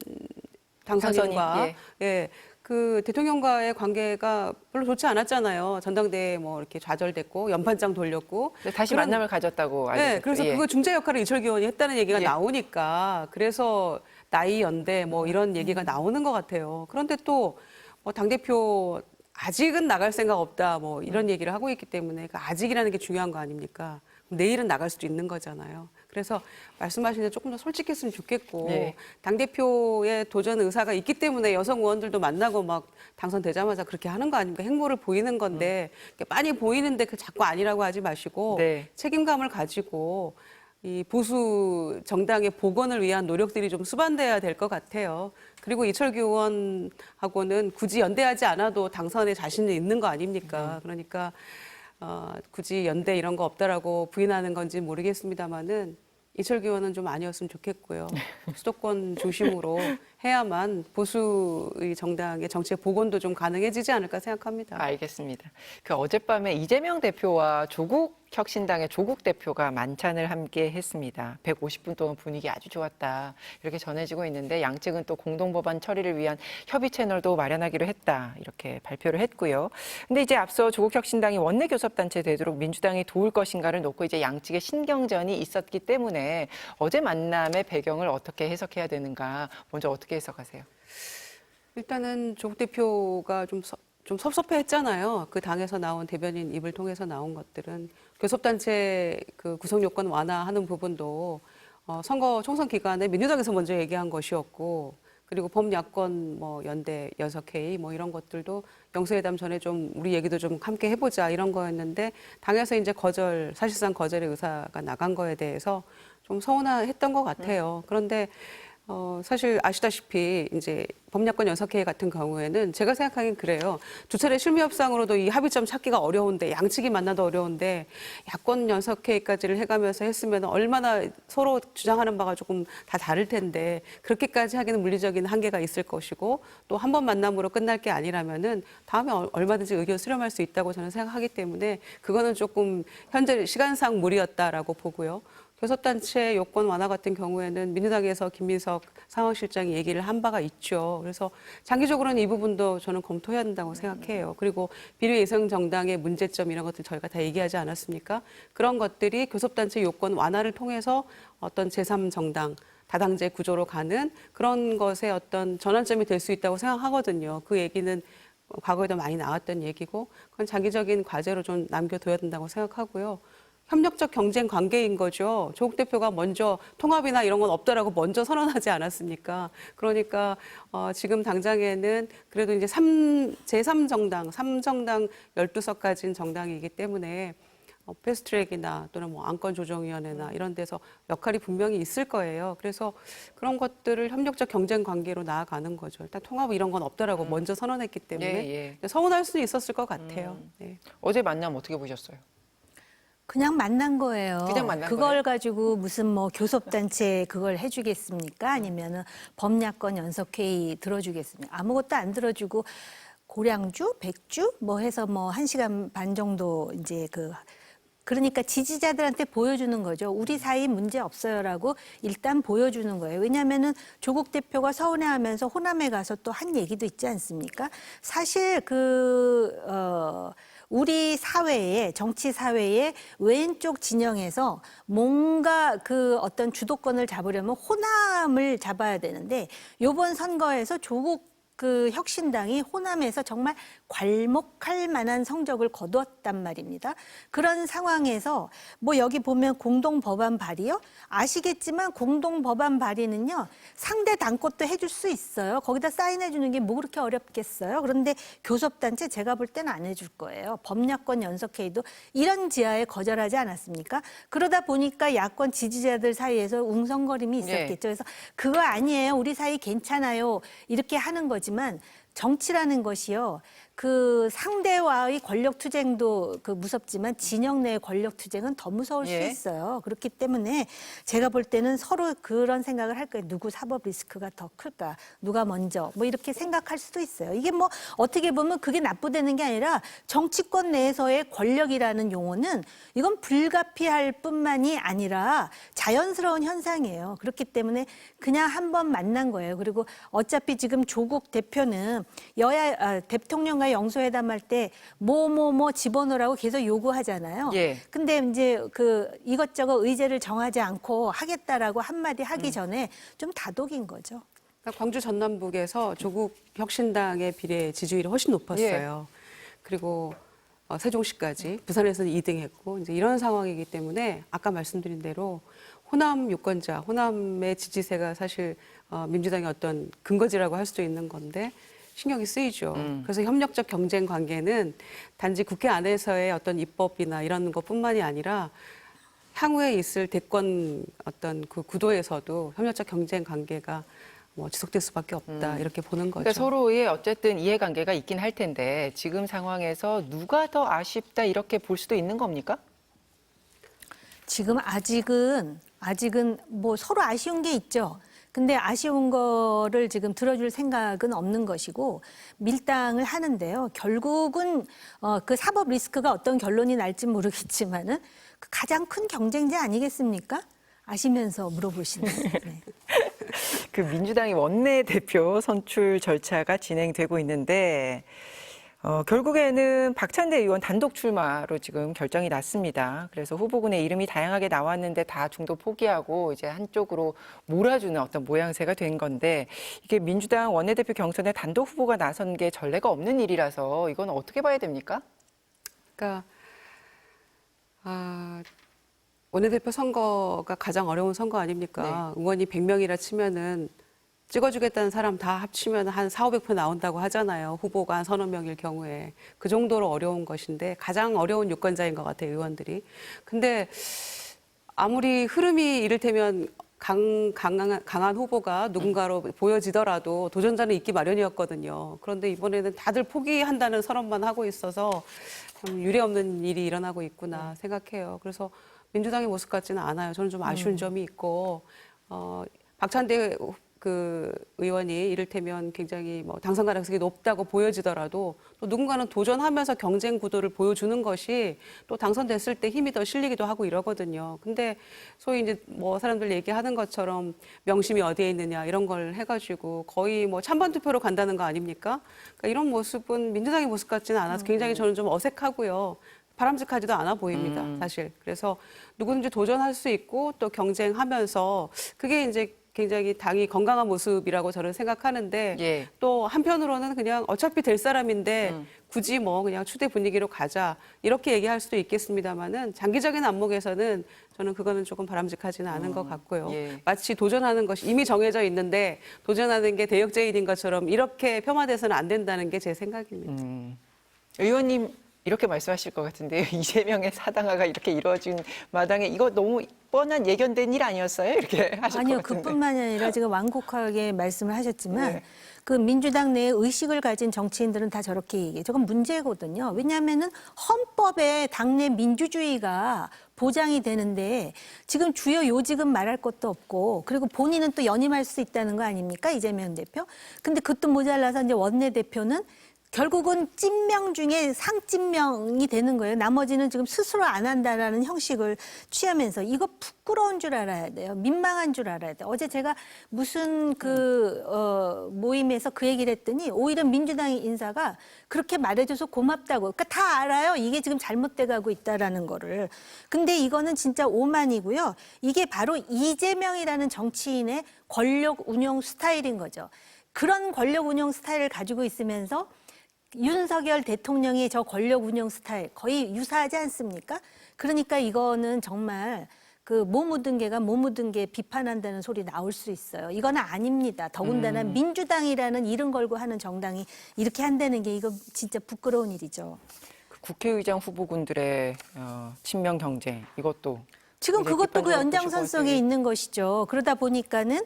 당선인과 예, 그 대통령과의 관계가 별로 좋지 않았잖아요. 전당대회 뭐 이렇게 좌절됐고 연판장 돌렸고 다시 만남을 가졌다고 알고 네, 그래서 그거 중재 역할을 이철규 의원이 했다는 얘기가 예. 나오니까 그래서 나이 연대 뭐 이런 얘기가 나오는 것 같아요. 그런데 또 뭐 당대표 아직은 나갈 생각 없다 뭐 이런 얘기를 하고 있기 때문에 그 아직이라는 게 중요한 거 아닙니까? 내일은 나갈 수도 있는 거잖아요. 그래서 말씀하신 대로 조금 더 솔직했으면 좋겠고 네. 당대표의 도전 의사가 있기 때문에 여성 의원들도 만나고 막 당선되자마자 그렇게 하는 거 아닙니까? 행보를 보이는 건데 빤히 보이는데 그 자꾸 아니라고 하지 마시고 네. 책임감을 가지고 이 보수 정당의 복원을 위한 노력들이 좀 수반돼야 될 것 같아요. 그리고 이철규 의원하고는 굳이 연대하지 않아도 당선에 자신이 있는 거 아닙니까? 그러니까 굳이 연대 이런 거 없다라고 부인하는 건지 모르겠습니다만은 이철규 의원은 좀 아니었으면 좋겠고요. 수도권 중심으로 해야만 보수의 정당의 정치의 복원도 좀 가능해지지 않을까 생각합니다. 알겠습니다. 그 어젯밤에 이재명 대표와 조국 혁신당의 조국 대표가 만찬을 함께 했습니다. 150분 동안 분위기 아주 좋았다. 이렇게 전해지고 있는데 양측은 또 공동법안 처리를 위한 협의 채널도 마련하기로 했다. 이렇게 발표를 했고요. 근데 이제 앞서 조국 혁신당이 원내 교섭단체 되도록 민주당이 도울 것인가를 놓고 이제 양측의 신경전이 있었기 때문에 어제 만남의 배경을 어떻게 해석해야 되는가 먼저 어떻게 해석하세요? 일단은 조국 대표가 좀 섭섭해했잖아요. 그 당에서 나온 대변인 입을 통해서 나온 것들은 교섭단체 그 구성 요건 완화하는 부분도 선거 총선 기간에 민주당에서 먼저 얘기한 것이었고 그리고 범야권 뭐 연대 연석회의 뭐 이런 것들도 영수회담 전에 좀 우리 얘기도 좀 함께 해보자 이런 거였는데 당에서 이제 사실상 거절의 의사가 나간 거에 대해서 좀 서운했던 것 같아요. 그런데 사실 아시다시피 이제 범야권 연석회의 같은 경우에는 제가 생각하기엔 그래요. 두 차례 실무협상으로도 이 합의점 찾기가 어려운데 양측이 만나도 어려운데 야권 연석회의까지를 해가면서 했으면 얼마나 서로 주장하는 바가 조금 다 다를 텐데 그렇게까지 하기는 물리적인 한계가 있을 것이고 또 한 번 만남으로 끝날 게 아니라면은 다음에 얼마든지 의견 수렴할 수 있다고 저는 생각하기 때문에 그거는 조금 현재 시간상 무리였다라고 보고요. 교섭단체 요건 완화 같은 경우에는 민주당에서 김민석 상황실장이 얘기를 한 바가 있죠. 그래서 장기적으로는 이 부분도 저는 검토해야 된다고 생각해요. 그리고 비례위성 정당의 문제점 이런 것들 저희가 다 얘기하지 않았습니까? 그런 것들이 교섭단체 요건 완화를 통해서 어떤 제3정당, 다당제 구조로 가는 그런 것의 어떤 전환점이 될 수 있다고 생각하거든요. 그 얘기는 과거에도 많이 나왔던 얘기고 그건 장기적인 과제로 좀 남겨둬야 된다고 생각하고요. 협력적 경쟁 관계인 거죠. 조국 대표가 먼저 통합이나 이런 건 없다라고 먼저 선언하지 않았습니까? 그러니까 지금 당장에는 그래도 이제 제3정당, 3정당 12석 가진 정당이기 때문에 패스트트랙이나 또는 뭐 안건조정위원회나 이런 데서 역할이 분명히 있을 거예요. 그래서 그런 것들을 협력적 경쟁 관계로 나아가는 거죠. 일단 통합 이런 건 없다라고 먼저 선언했기 때문에 서운할 수는 있었을 것 같아요. 네. 어제 만남 어떻게 보셨어요? 그냥 만난 거예요. 그냥 만난 그걸 거예요? 가지고 무슨 뭐 교섭단체 그걸 해주겠습니까? 아니면은 법야권 연석회의 들어주겠습니까? 아무것도 안 들어주고 고량주, 백주 뭐 해서 뭐 1시간 반 정도 이제 그러니까 지지자들한테 보여주는 거죠. 우리 사이 문제 없어요라고 일단 보여주는 거예요. 왜냐하면은 조국 대표가 서운해하면서 호남에 가서 또 한 얘기도 있지 않습니까? 사실 우리 사회에 정치 사회의 왼쪽 진영에서 뭔가 어떤 주도권을 잡으려면 호남을 잡아야 되는데 이번 선거에서 조국 혁신당이 호남에서 정말 괄목할 만한 성적을 거두었단 말입니다. 그런 상황에서 뭐 여기 보면 공동 법안 발의요? 아시겠지만 공동 법안 발의는요. 상대 당 것도 해줄 수 있어요. 거기다 사인해 주는 게 뭐 그렇게 어렵겠어요. 그런데 교섭단체 제가 볼 때는 안 해줄 거예요. 법야권 연석회의도 이런 지하에 거절하지 않았습니까? 그러다 보니까 야권 지지자들 사이에서 웅성거림이 있었겠죠. 그래서 그거 아니에요. 우리 사이 괜찮아요. 이렇게 하는 거지만 정치라는 것이요. 상대와의 권력 투쟁도 무섭지만 진영 내의 권력 투쟁은 더 무서울 수 있어요. 그렇기 때문에 제가 볼 때는 서로 그런 생각을 할 거예요. 누구 사법 리스크가 더 클까? 누가 먼저? 뭐 이렇게 생각할 수도 있어요. 이게 뭐 어떻게 보면 그게 나쁘다는 게 아니라 정치권 내에서의 권력이라는 용어는 이건 불가피할 뿐만이 아니라 자연스러운 현상이에요. 그렇기 때문에 그냥 한번 만난 거예요. 그리고 어차피 지금 조국 대표는 대통령과 영수회담할 때 뭐 집어넣으라고 계속 요구하잖아요. 근데 이제 이것저것 의제를 정하지 않고 하겠다라고 한마디 하기 전에 좀 다독인 거죠. 그러니까 광주 전남북에서 조국 혁신당의 비례 지지율이 훨씬 높았어요. 그리고 세종시까지 부산에서는 2등했고 이제 이런 상황이기 때문에 아까 말씀드린 대로 호남 유권자, 호남의 지지세가 사실 민주당의 어떤 근거지라고 할 수도 있는 건데 신경이 쓰이죠. 그래서 협력적 경쟁 관계는 단지 국회 안에서의 어떤 입법이나 이런 것뿐만이 아니라 향후에 있을 대권 어떤 구도에서도 협력적 경쟁 관계가 지속될 수밖에 없다 이렇게 보는 거죠. 그러니까 서로의 어쨌든 이해관계가 있긴 할 텐데 지금 상황에서 누가 더 아쉽다 이렇게 볼 수도 있는 겁니까? 지금 아직은 뭐 서로 아쉬운 게 있죠. 근데 아쉬운 거를 지금 들어줄 생각은 없는 것이고 밀당을 하는데요. 결국은 사법 리스크가 어떤 결론이 날지 모르겠지만은 가장 큰 경쟁자 아니겠습니까? 아시면서 물어보시는. 네. 민주당의 원내대표 선출 절차가 진행되고 있는데 결국에는 박찬대 의원 단독 출마로 지금 결정이 났습니다. 그래서 후보군의 이름이 다양하게 나왔는데 다 중도 포기하고 이제 한쪽으로 몰아주는 어떤 모양새가 된 건데 이게 민주당 원내대표 경선에 단독 후보가 나선 게 전례가 없는 일이라서 이건 어떻게 봐야 됩니까? 그러니까 원내대표 선거가 가장 어려운 선거 아닙니까? 의원이 100명이라 치면은 찍어주겠다는 사람 다 합치면 한 400~500표 나온다고 하잖아요. 후보가 한 서너 명일 경우에. 그 정도로 어려운 것인데 가장 어려운 유권자인 것 같아요, 의원들이. 근데 아무리 흐름이 이를테면 강한 후보가 누군가로 보여지더라도 도전자는 있기 마련이었거든요. 그런데 이번에는 다들 포기한다는 선언만 하고 있어서 참 유례없는 일이 일어나고 있구나 생각해요. 그래서 민주당의 모습 같지는 않아요. 저는 좀 아쉬운 점이 있고 박찬대 의원이 이를테면 굉장히 당선 가능성이 높다고 보여지더라도 또 누군가는 도전하면서 경쟁 구도를 보여주는 것이 또 당선됐을 때 힘이 더 실리기도 하고 이러거든요. 근데 소위 이제 사람들 얘기하는 것처럼 명심이 어디에 있느냐 이런 걸 해가지고 거의 찬반 투표로 간다는 거 아닙니까? 그러니까 이런 모습은 민주당의 모습 같지는 않아서 굉장히 저는 좀 어색하고요. 바람직하지도 않아 보입니다, 사실. 그래서 누구든지 도전할 수 있고 또 경쟁하면서 그게 이제 굉장히 당이 건강한 모습이라고 저는 생각하는데 또 한편으로는 그냥 어차피 될 사람인데 굳이 그냥 추대 분위기로 가자 이렇게 얘기할 수도 있겠습니다만은 장기적인 안목에서는 저는 그거는 조금 바람직하지는 않은 것 같고요. 마치 도전하는 것이 이미 정해져 있는데 도전하는 게 대역죄인인 것처럼 이렇게 폄하돼서는 안 된다는 게 제 생각입니다. 의원님 이렇게 말씀하실 것 같은데요. 이재명의 사당화가 이렇게 이루어진 마당에 이거 너무 뻔한 예견된 일 아니었어요? 이렇게 하실 아니요, 것 같은데. 그뿐만이 아니라 지금 완곡하게 말씀을 하셨지만 네. 그 민주당 내에 의식을 가진 정치인들은 다 저렇게 얘기해요. 저건 문제거든요. 왜냐하면은 헌법에 당내 민주주의가 보장이 되는데 지금 주요 요직은 말할 것도 없고 그리고 본인은 또 연임할 수 있다는 거 아닙니까? 이재명 대표. 근데 그것도 모자라서 이제 원내대표는 결국은 찐명 중에 상찐명이 되는 거예요. 나머지는 지금 스스로 안 한다라는 형식을 취하면서 이거 부끄러운 줄 알아야 돼요. 민망한 줄 알아야 돼요. 어제 제가 무슨 모임에서 그 얘기를 했더니 오히려 민주당 인사가 그렇게 말해줘서 고맙다고. 그러니까 다 알아요. 이게 지금 잘못돼 가고 있다라는 거를. 근데 이거는 진짜 오만이고요. 이게 바로 이재명이라는 정치인의 권력 운용 스타일인 거죠. 그런 권력 운용 스타일을 가지고 있으면서 윤석열 대통령의 저 권력 운영 스타일 거의 유사하지 않습니까? 그러니까 이거는 정말 그 뭐 묻은 개가 뭐 묻은 개 비판한다는 소리 나올 수 있어요. 이건 아닙니다. 더군다나 민주당이라는 이름 걸고 하는 정당이 이렇게 한다는 게 이거 진짜 부끄러운 일이죠. 그 국회의장 후보군들의 친명 경쟁 이것도 지금 이제 그것도 그 비판적으로 연장선 보시고 속에 있어요. 있는 것이죠. 그러다 보니까는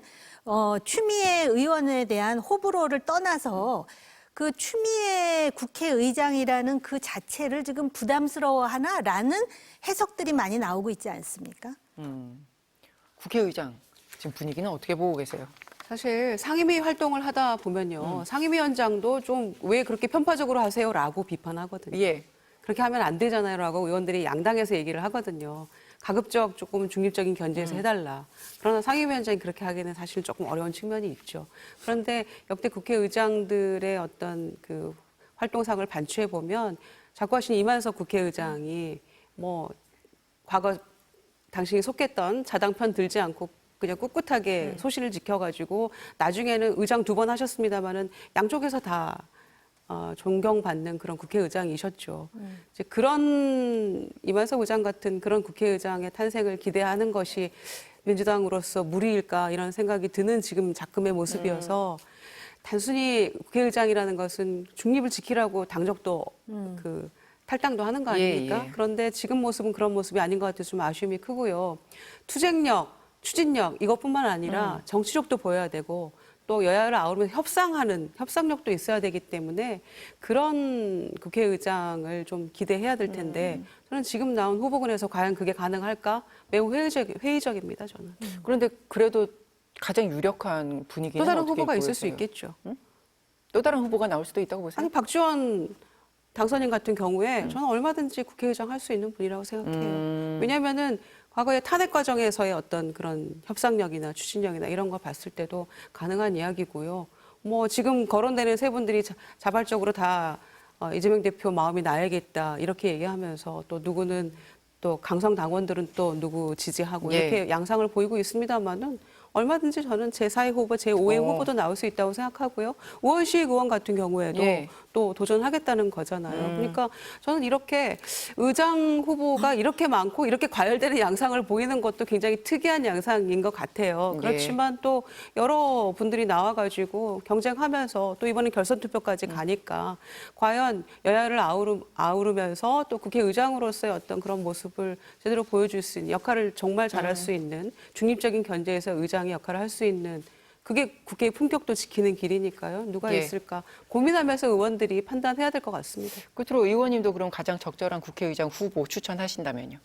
추미애 의원에 대한 호불호를 떠나서 그 추미애 국회의장이라는 그 자체를 지금 부담스러워하나라는 해석들이 많이 나오고 있지 않습니까? 국회의장 지금 분위기는 어떻게 보고 계세요? 사실 상임위 활동을 하다 보면요. 상임위원장도 좀 왜 그렇게 편파적으로 하세요라고 비판하거든요. 예. 그렇게 하면 안 되잖아요라고 의원들이 양당에서 얘기를 하거든요. 가급적 조금 중립적인 견제에서 해달라. 그러나 상임위원장이 그렇게 하기는 사실 조금 어려운 측면이 있죠. 그런데 역대 국회의장들의 어떤 그 활동상을 반추해 보면 자꾸 하신 이만석 국회의장이 뭐 과거 당신이 속했던 자당편 들지 않고 그냥 꿋꿋하게 소신을 지켜가지고 나중에는 의장 2번 하셨습니다마는 양쪽에서 다 존경받는 그런 국회의장이셨죠. 이제 그런 이만석 의장 같은 그런 국회의장의 탄생을 기대하는 것이 민주당으로서 무리일까 이런 생각이 드는 지금 작금의 모습이어서 단순히 국회의장이라는 것은 중립을 지키라고 당적도 그 탈당도 하는 거 아닙니까? 예, 예. 그런데 지금 모습은 그런 모습이 아닌 것 같아서 좀 아쉬움이 크고요. 투쟁력, 추진력 이것뿐만 아니라 정치력도 보여야 되고 또 여야를 아우르면서 협상하는 협상력도 있어야 되기 때문에 그런 국회의장을 좀 기대해야 될 텐데 저는 지금 나온 후보군에서 과연 그게 가능할까? 매우 회의적입니다, 저는. 그런데 그래도 가장 유력한 분위기는 또 다른 어떻게 후보가 있을 수 보여서요? 있겠죠. 또 다른 후보가 나올 수도 있다고 보세요? 아니 박지원 당선인 같은 경우에 저는 얼마든지 국회의장 할 수 있는 분이라고 생각해요. 왜냐하면은 과거의 탄핵 과정에서의 어떤 그런 협상력이나 추진력이나 이런 거 봤을 때도 가능한 이야기고요. 뭐 지금 거론되는 세 분들이 자발적으로 다 이재명 대표 마음이 나야겠다 이렇게 얘기하면서 또 누구는 또 강성 당원들은 또 누구 지지하고 이렇게 양상을 보이고 있습니다만은 얼마든지 저는 제4의 후보, 제5의 후보도 나올 수 있다고 생각하고요. 우원식 의원 같은 경우에도 또 도전하겠다는 거잖아요. 그러니까 저는 이렇게 의장 후보가 이렇게 많고 이렇게 과열되는 양상을 보이는 것도 굉장히 특이한 양상인 것 같아요. 그렇지만 또 여러 분들이 나와가지고 경쟁하면서 또 이번에 결선 투표까지 가니까 과연 여야를 아우르면서 또 국회의장으로서의 어떤 그런 모습을 제대로 보여줄 수 있는 역할을 정말 잘할 수 있는 중립적인 견제에서 의장의 역할을 할 수 있는 그게 국회의 품격도 지키는 길이니까요. 누가 있을까 고민하면서 의원들이 판단해야 될 것 같습니다. 끝으로 의원님도 그럼 가장 적절한 국회의장 후보 추천하신다면요?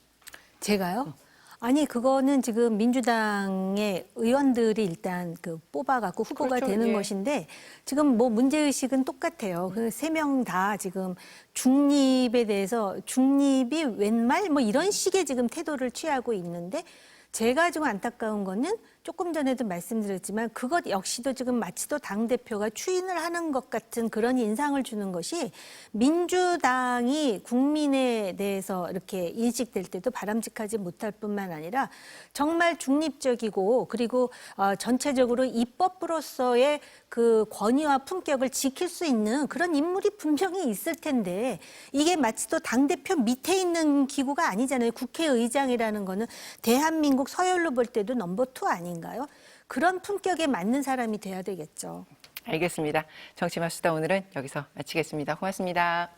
제가요? 아니 그거는 지금 민주당의 의원들이 일단 그 뽑아갖고 후보가 그렇죠, 되는 예. 것인데 지금 뭐 문제의식은 똑같아요. 그 세 명 다 지금 중립에 대해서 중립이 웬말 뭐 이런 식의 지금 태도를 취하고 있는데 제가 지금 안타까운 거는 조금 전에도 말씀드렸지만 그것 역시도 지금 마치 또 당대표가 추인을 하는 것 같은 그런 인상을 주는 것이 민주당이 국민에 대해서 이렇게 인식될 때도 바람직하지 못할 뿐만 아니라 정말 중립적이고 그리고 전체적으로 입법부로서의 그 권위와 품격을 지킬 수 있는 그런 인물이 분명히 있을 텐데 이게 마치 또 당대표 밑에 있는 기구가 아니잖아요. 국회의장이라는 거는 대한민국 서열로 볼 때도 넘버 2 아닌가요? 그런 품격에 맞는 사람이 돼야 되겠죠. 알겠습니다. 정치마수다 오늘은 여기서 마치겠습니다. 고맙습니다.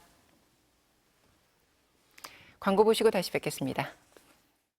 광고 보시고 다시 뵙겠습니다.